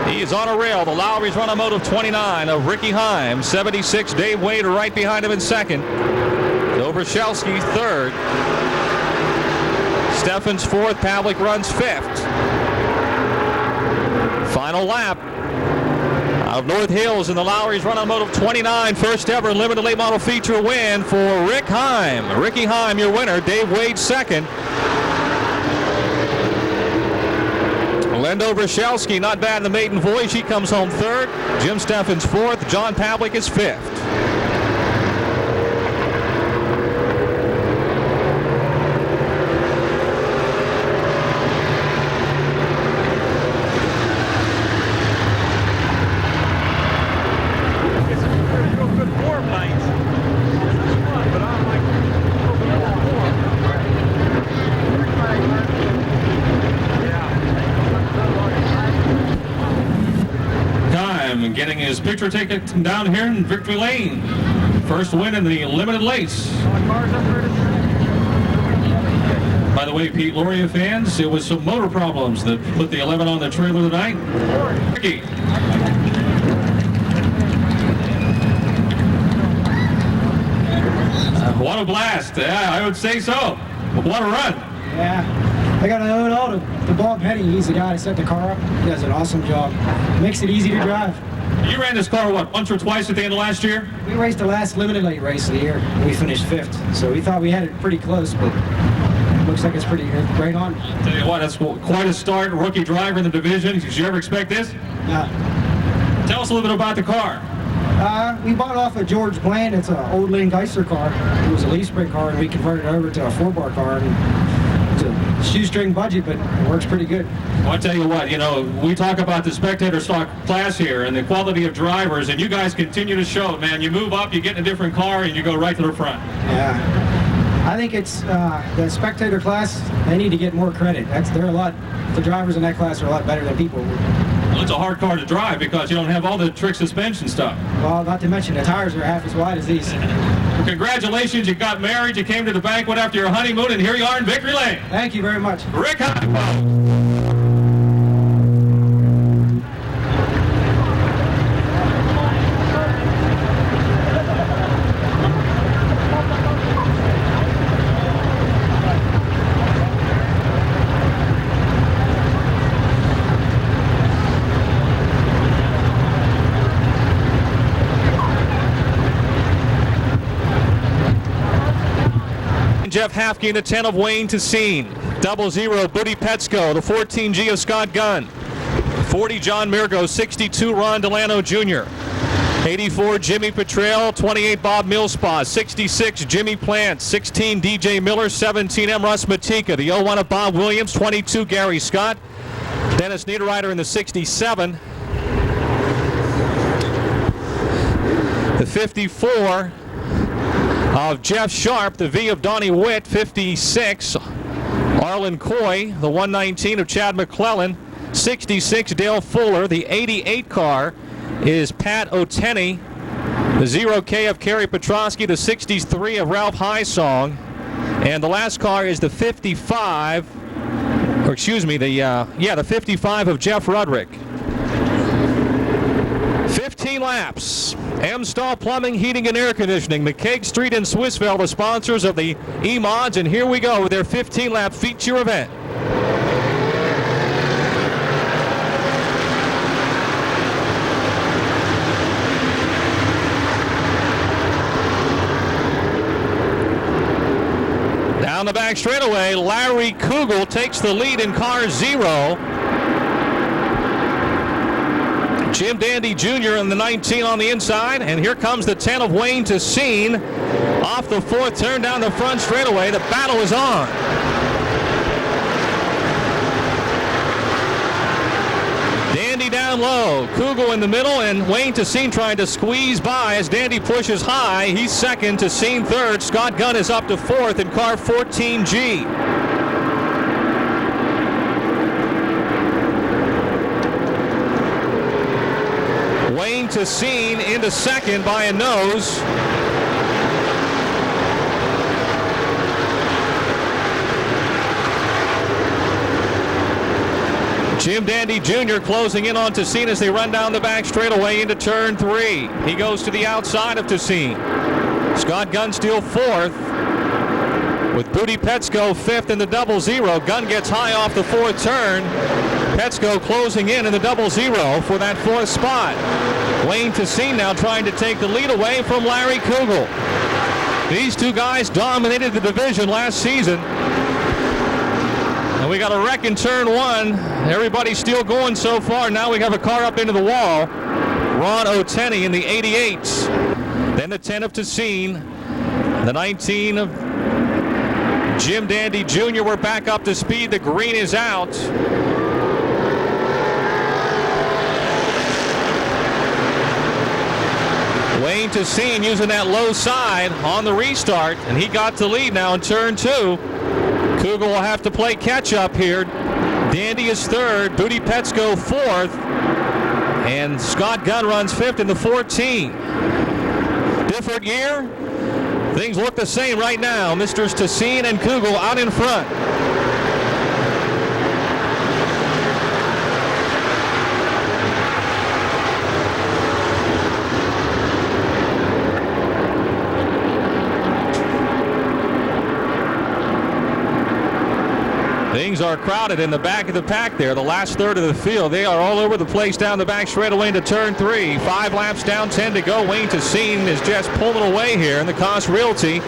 He is on a rail. The Lowry's run automotive 29 of Ricky Heim. 76, Dave Wade right behind him in second. Dobrashowski third. Steffens fourth, Pavlik runs fifth. Final lap out of North Hills in the Lowry's run automotive 29. First ever limited late model feature win for Rick Heim. Ricky Heim, your winner. Dave Wade second. Len Dobrashowski, not bad in the maiden voyage. He comes home third. Jim Steffens fourth. John Pavlik is fifth. Getting his picture taken down here in Victory Lane. First win in the limited lace. By the way, Pete Loria fans, it was some motor problems that put the 11 on the trailer tonight. Ricky. What a blast. Yeah, I would say so. What a run. Yeah. I got to owe it all to Bob Petty. He's the guy that set the car up. He does an awesome job. Makes it easy to drive. You ran this car, what, once or twice at the end of last year? We raced the last limited late race of the year. We finished fifth. So we thought we had it pretty close, but looks like it's pretty good. Right on. Tell you what, that's quite a start. Rookie driver in the division. Did you ever expect this? Tell us a little bit about the car. We bought off of George Bland. It's an old Lane Geisler car. It was a leaf spring car, and we converted it over to a 4-bar car. And a shoestring budget, but it works pretty good. Well, I'll tell you what, we talk about the spectator stock class here and the quality of drivers, and you guys continue to show it, man. You move up, you get in a different car, and you go right to the front. Yeah. I think it's the spectator class, they need to get more credit. The drivers in that class are a lot better than people. Well, it's a hard car to drive because you don't have all the trick suspension stuff. Well, not to mention the tires are half as wide as these. Well, congratulations, you got married, you came to the banquet after your honeymoon, and here you are in Victory Lane. Thank you very much. Rick Hunt. Jeff Hafke in the 10 of Wayne Tessine. 00 Buddy Petsko, the 14G of Scott Gunn. 40 John Mirgo, 62 Ron Delano Jr. 84 Jimmy Petrail, 28 Bob Millspaw, 66 Jimmy Plant, 16 DJ Miller, 17 M. Russ Matika, the 01 of Bob Williams, 22 Gary Scott. Dennis Niederreiter in the 67. The 54 of Jeff Sharp, the V of Donnie Witt, 56 Arlen Coy, the 119 of Chad McClellan, 66 Dale Fuller, the 88 car is Pat O'Tenney, the 0K of Kerry Petrosky, the 63 of Ralph Highsong, and the last car is the 55, or excuse me, the 55 of Jeff Rudrick. 15 laps. M-Stall Plumbing, Heating, and Air Conditioning, McCaig Street in Swissvale, the sponsors of the E-Mods, and here we go with their 15-lap feature event. Down the back straightaway, Larry Kugel takes the lead in car 0. Jim Dandy Jr. in the 19 on the inside, and here comes the 10 of Wayne Tessine off the 4th turn down the front straightaway. The battle is on. Dandy down low, Kugel in the middle, and Wayne Tessine trying to squeeze by as Dandy pushes high. He's second, Tessine third. Scott Gunn is up to 4th in car 14G. Wayne Tessine into second by a nose. Jim Dandy Jr. closing in on Tessine as they run down the back straightaway into turn 3. He goes to the outside of Tessine. Scott Gunn still 4th with Buddy Petsko 5th in the 00. Gunn gets high off the 4th turn. Petsko closing in the 00 for that 4th spot. Wayne Tessine now trying to take the lead away from Larry Kugel. These two guys dominated the division last season. And we got a wreck in turn 1. Everybody's still going so far. Now we have a car up into the wall. Ron O'Tenney in the 88. Then the 10 of Tessine. The 19 of Jim Dandy Jr. We're back up to speed. The green is out. Wayne Tessine using that low side on the restart, and he got the lead now in turn 2. Kugel will have to play catch up here. Dandy is 3rd, Buddy Petsko 4th, and Scott Gunn runs 5th in the 14. Different year? Things look the same right now. Mr. Tessine and Kugel out in front. Things are crowded in the back of the pack there. The last third of the field, they are all over the place down the back straightaway into turn 3. 5 laps down, 10 to go. Wayne Tessine is just pulling away here in the Cost Realty.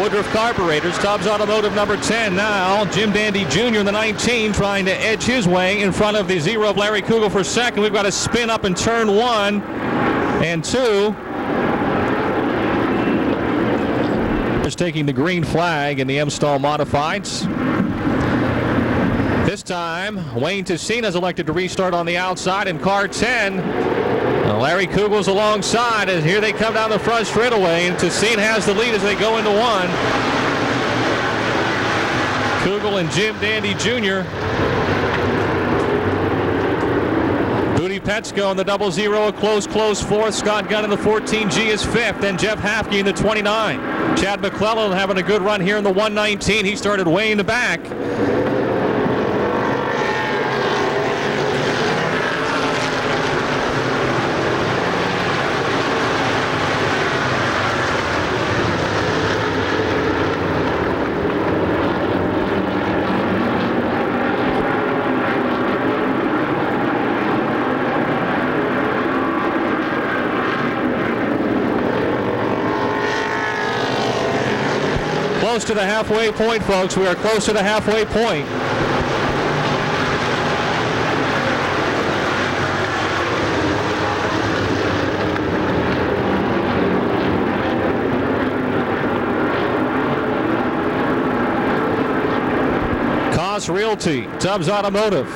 Woodruff Carburetors, Tubbs Automotive number 10 now. Jim Dandy Jr. in the 19 trying to edge his way in front of the 0 of Larry Kugel for second. We've got a spin up in turn 1 and 2. cars taking the green flag in the M-Stall Modifieds. This time, Wayne Tessine has elected to restart on the outside in car 10. Larry Kugel's alongside, and here they come down the front straightaway, and Tessine has the lead as they go into one. Kugel and Jim Dandy Jr. Booty Petsko in the 00, a close fourth. Scott Gunn in the 14G is fifth. Then Jeff Hafke in the 29. Chad McClellan having a good run here in the 119. He started way in the back. Close to the halfway point, folks. We are close to the halfway point. Koss Realty, Tubbs Automotive,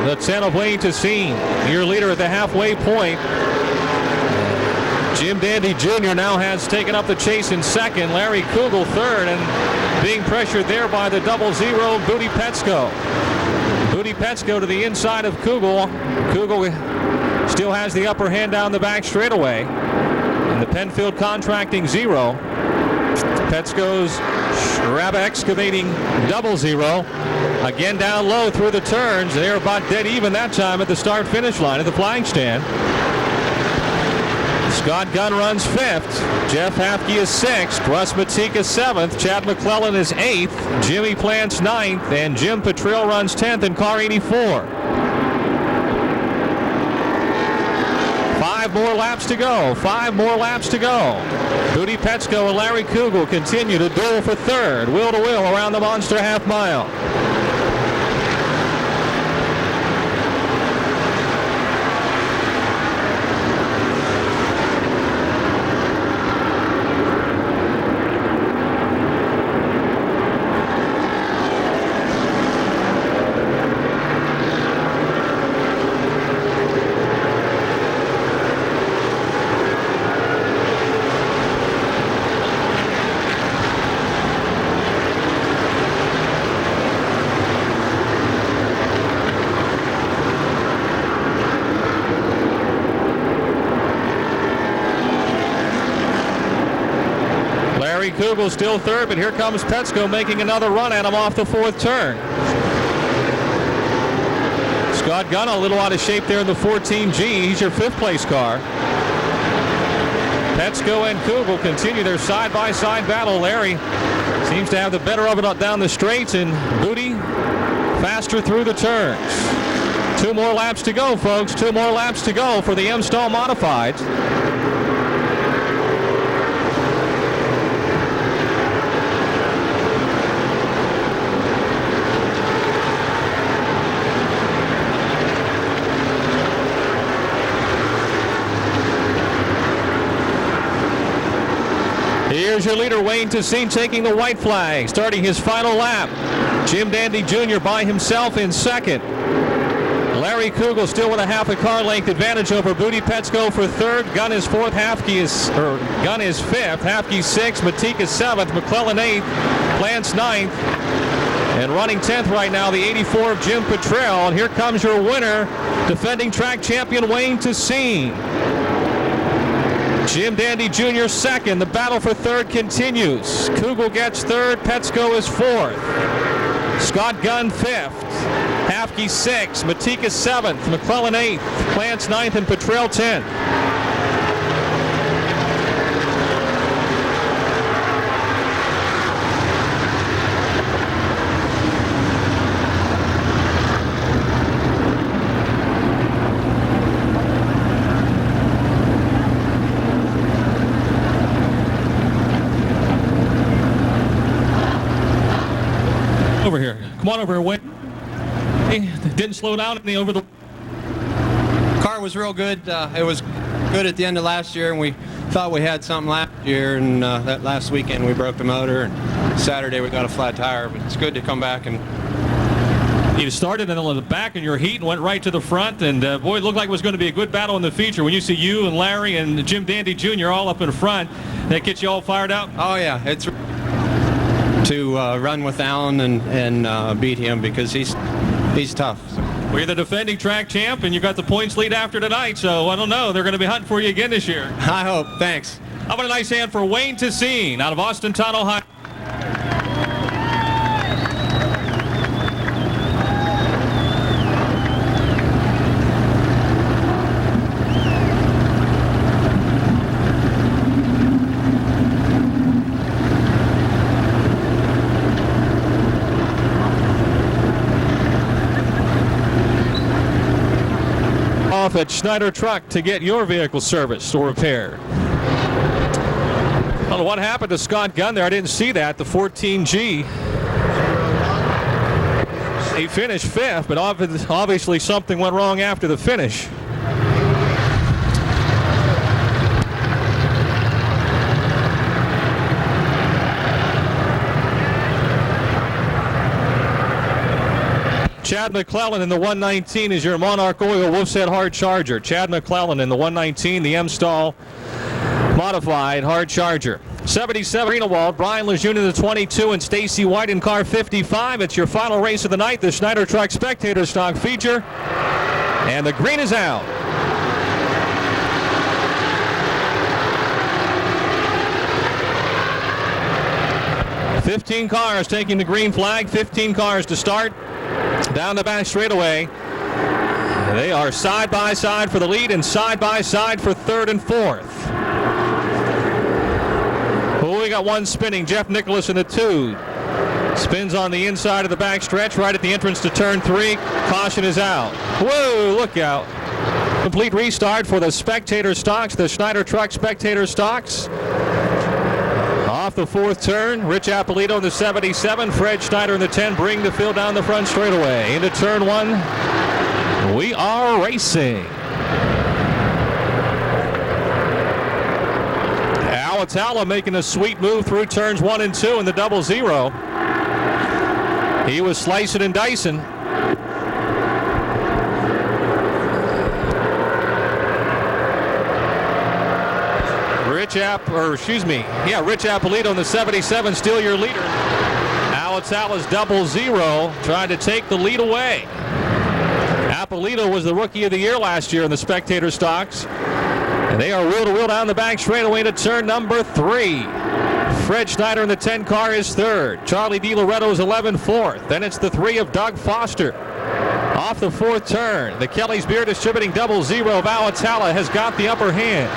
the 10 of Wayne Tessine, your leader at the halfway point. Jim Dandy Jr. now has taken up the chase in second. Larry Kugel third, and being pressured there by the 00 Booty Petsko. Booty Petsko to the inside of Kugel. Kugel still has the upper hand down the back straightaway. And the Penfield Contracting 0. Petsko's Schraba Excavating 00. Again down low through the turns. They're about dead even that time at the start-finish line at the flying stand. Scott Gunn runs fifth. Jeff Hafke is sixth. Russ Matika seventh. Chad McClellan is eighth. Jimmy Plants ninth. And Jim Petrill runs 10th in car 84. 5 more laps to go. 5 more laps to go. Booty Petsko and Larry Kugel continue to duel for third. Wheel to wheel around the Monster half mile. Kugel still third, but here comes Petsko making another run at him off the fourth turn. Scott Gunn a little out of shape there in the 14G. He's your fifth place car. Petsko and Kugel continue their side-by-side battle. Larry seems to have the better of it down the straights, and Booty faster through the turns. 2 more laps to go, folks. 2 more laps to go for the M-Stall Modifieds. Here's your leader, Wayne Tessine, taking the white flag, starting his final lap. Jim Dandy Jr. by himself in second. Larry Kugel still with a half a car length advantage over Booty Petsko for third. Gunn is fourth. Gunn is fifth. Hafke sixth. Matika seventh. McClellan eighth. Plants ninth. And running 10th right now, the 84 of Jim Petrill. And here comes your winner, defending track champion Wayne Tessine. Jim Dandy Jr. second. The battle for third continues. Kugel gets third. Petsko is fourth. Scott Gunn fifth. Hafke sixth. Matika seventh. McClellan eighth. Plants ninth, and Petrill 10th. Over here. Come on over here, Wayne. Didn't slow down any over the... Car was real good. It was good at the end of last year, and we thought we had something last year, and that last weekend we broke the motor, and Saturday we got a flat tire. But it's good to come back and. You started in the back in your heat and went right to the front, and boy, it looked like it was going to be a good battle in the feature. When you see you and Larry and Jim Dandy Jr. all up in front, that gets you all fired up? Oh yeah, it's to run with Alan and beat him because he's tough. So. Well, you're the defending track champ, and you got the points lead after tonight, so I don't know. They're going to be hunting for you again this year. I hope. Thanks. How about a nice hand for Wayne Tessine out of Austintown, Ohio? Off at Schneider Truck to get your vehicle serviced or repaired. I don't know what happened to Scott Gunn there. I didn't see that. The 14G. He finished 5th, but obviously something went wrong after the finish. Chad McClellan in the 119 is your Monarch Oil Wolf's Head hard charger. Chad McClellan in the 119, the M-Stall modified hard charger. 77 Greenewald, Brian Lejeune in the 22, and Stacy White in car 55. It's your final race of the night, the Schneider Truck Spectator Stock feature. And the green is out. $15 cars taking the green flag, 15 cars to start. Down the back straightaway. They are side by side for the lead and side by side for 3rd and 4th. Oh, we got one spinning. Jeff Nicholas in the 2. Spins on the inside of the back stretch right at the entrance to turn 3. Caution is out. Whoa, look out. Complete restart for the Spectator Stocks, the Schneider Truck Spectator Stocks. Off the 4th turn, Rich Appolito in the 77, Fred Schneider in the 10 bring the field down the front straightaway. Into turn 1, we are racing. Alatala making a sweet move through turns 1 and 2 in the 00. He was slicing and dicing. Rich Appolito in the 77, still your leader. Alatala's 00 trying to take the lead away. Appolito was the Rookie of the Year last year in the Spectator Stocks. And they are wheel-to-wheel down the back straightaway to turn number 3. Fred Schneider in the 10 car is 3rd. Charlie DiLoretto is 11 4th. Then it's the 3 of Doug Foster. Off the 4th turn, the Kelly's Beer Distributing 00 of Alatala has got the upper hand.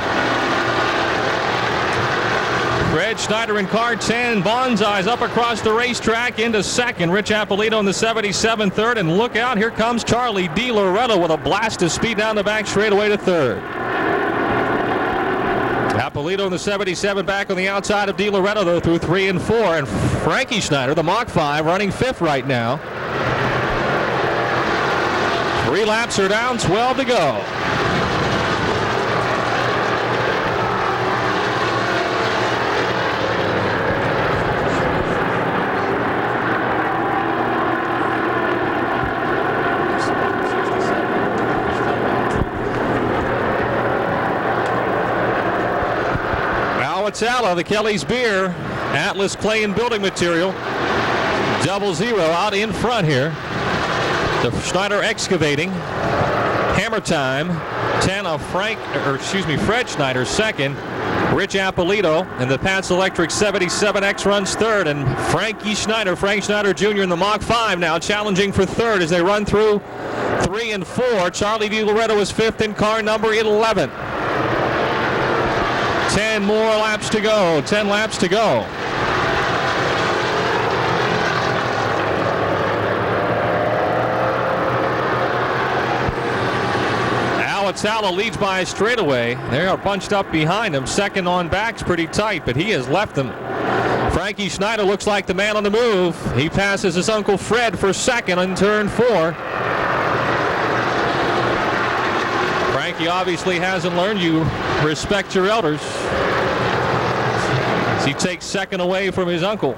Fred Schneider in car 10, Bonsai's up across the racetrack into 2nd. Rich Appolito in the 77, 3rd, and look out, here comes Charlie DiLoretto with a blast of speed down the back straightaway to 3rd. Appolito in the 77 back on the outside of DiLoretto though through 3 and 4, and Frankie Schneider, the Mach 5, running 5th right now. 3 laps are down, 12 to go. Alatala, the Kelly's Beer, Atlas Clay and Building Material, 00 out in front here. The Schneider Excavating, Hammer Time, 10 of Fred Schneider 2nd. Rich Appolito and the Pats Electric 77X runs 3rd, and Frank Schneider Jr. in the Mach 5 now challenging for 3rd as they run through 3 and 4. Charlie DiLoretto is 5th in car number 11. 10 more laps to go. 10 laps to go. Alatala leads by a straightaway. They are bunched up behind him. 2nd on back's pretty tight, but he has left them. Frankie Schneider looks like the man on the move. He passes his Uncle Fred for 2nd on turn 4. Frankie obviously hasn't learned. You respect your elders as he takes second away from his uncle.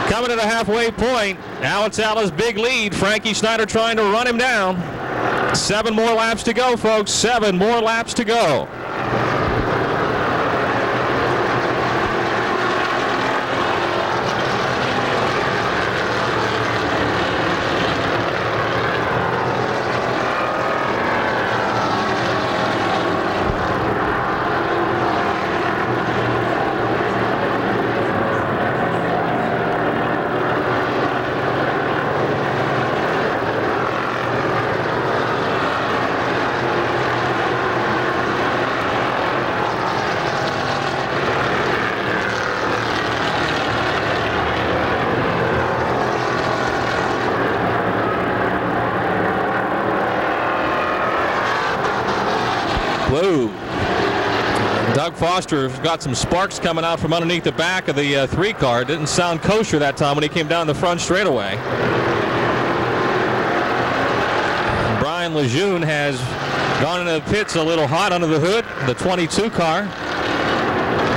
Coming to the halfway point, Alex Ala's big lead. Frankie Schneider trying to run him down. 7 more laps to go, folks. 7 more laps to go. Whoa. Doug Foster's got some sparks coming out from underneath the back of the 3 car. Didn't sound kosher that time when he came down the front straightaway. Brian Lejeune has gone into the pits a little hot under the hood, the 22 car,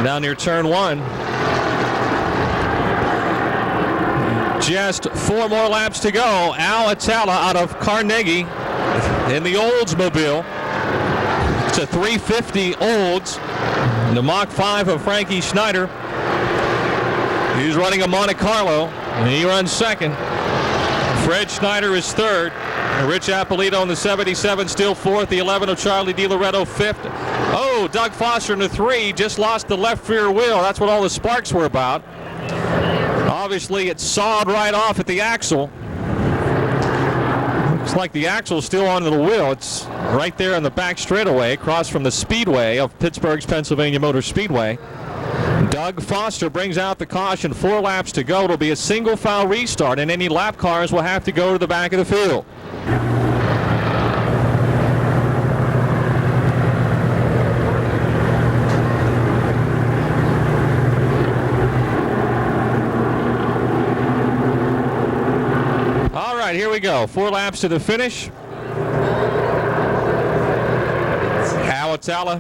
down near turn 1. Just 4 more laps to go. Al Atala out of Carnegie in the Oldsmobile. It's a 350 Olds. The Mach 5 of Frankie Schneider. He's running a Monte Carlo, and he runs second. Fred Schneider is third. Rich Appolito in the 77 still fourth. The 11 of Charlie DiLoretto fifth. Oh, Doug Foster in the 3 just lost the left rear wheel. That's what all the sparks were about. Obviously, it sawed right off at the axle. Looks like the axle's still on the wheel. It's right there in the back straightaway across from the Speedway of Pittsburgh's Pennsylvania Motor Speedway. Doug Foster brings out the caution. 4 laps to go. It'll be a single foul restart, and any lap cars will have to go to the back of the field. All right, here we go. 4 laps to the finish. Al Atala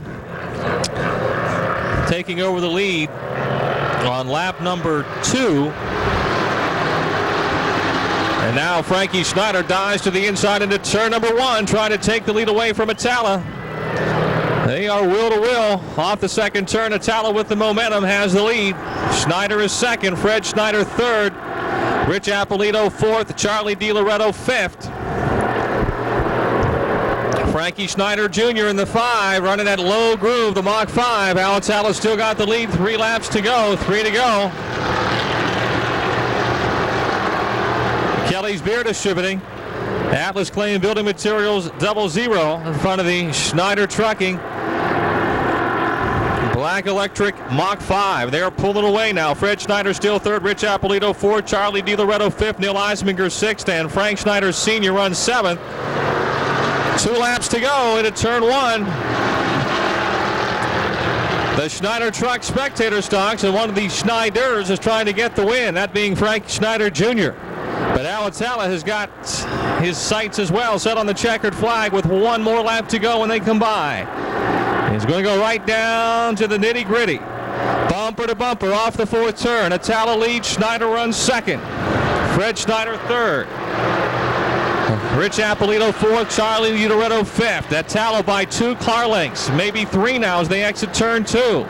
taking over the lead on lap number 2. And now Frankie Schneider dives to the inside into turn number 1, trying to take the lead away from Atala. They are wheel to wheel off the second turn. Atala with the momentum has the lead. Schneider is second. Fred Schneider third. Rich Appolito fourth. Charlie DiLoretto fifth. Frankie Schneider Jr. in the 5, running that low groove, the Mach 5. Al Atala still got the lead. 3 laps to go. 3 to go. Kelly's Beer Distributing. Atlas Claim Building Materials 00 in front of the Schneider Trucking. Black Electric Mach 5. They're pulling away now. Fred Schneider still third. Rich Appolito fourth. Charlie DiLoretto fifth. Neil Eisminger sixth. And Frank Schneider Sr. runs seventh. 2 laps to go into turn 1. The Schneider Truck spectator stocks, and one of the Schneiders is trying to get the win, that being Frank Schneider Jr. But Al Atala has got his sights as well set on the checkered flag with 1 more lap to go when they come by. He's going to go right down to the nitty-gritty. Bumper to bumper off the 4th turn. Atala leads, Schneider runs second. Fred Schneider third. Rich Appolito fourth, Charlie DiLoretto fifth. Atala by 2 car lengths, maybe 3 now as they exit turn 2.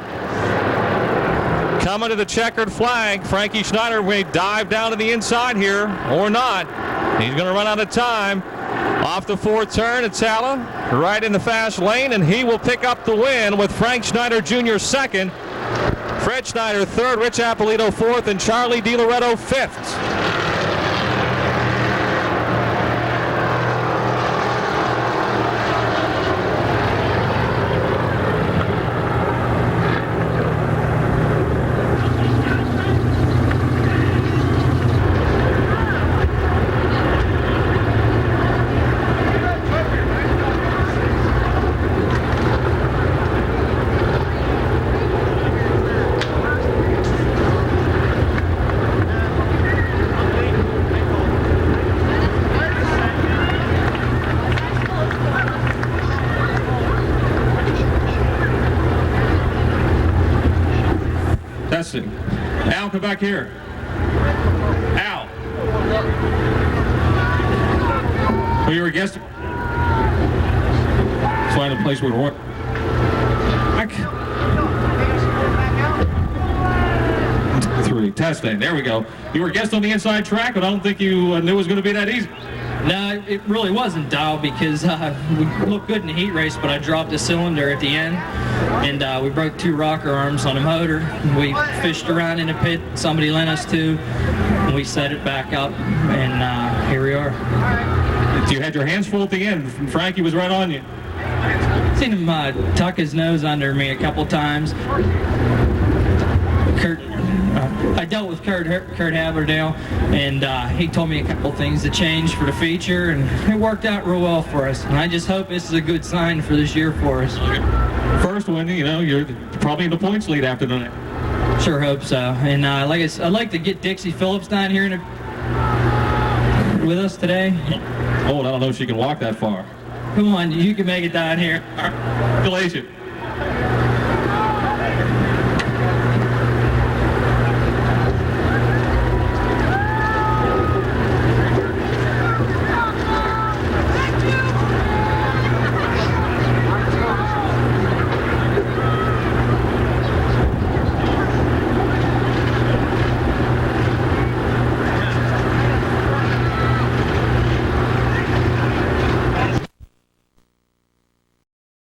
Coming to the checkered flag, Frankie Schneider may dive down to the inside here or not. He's going to run out of time. Off the 4th turn, Atala right in the fast lane, and he will pick up the win with Frank Schneider Jr. second, Fred Schneider third, Rich Appolito fourth, and Charlie DiLoretto fifth. Testing. Al, come back here. Al. Well, you were a guest. Let's find a place where to work. Three. Testing. There we go. You were a guest on the inside track, but I don't think you knew it was going to be that easy. No, it really wasn't, Dial, because we looked good in the heat race, but I dropped a cylinder at the end, and we broke 2 rocker arms on the motor. We fished around in the pit. Somebody lent us 2, and we set it back up, and here we are. You had your hands full at the end. Frankie was right on you. Seen him tuck his nose under me a couple times. I dealt with Kurt Haberdale, and he told me a couple things to change for the feature, and it worked out real well for us. And I just hope this is a good sign for this year for us. First one, you know, you're probably in the points lead after tonight. Sure hope so. And I'd like to get Dixie Phillips down here with us today. Oh, I don't know if she can walk that far. Come on, you can make it down here. Congratulations.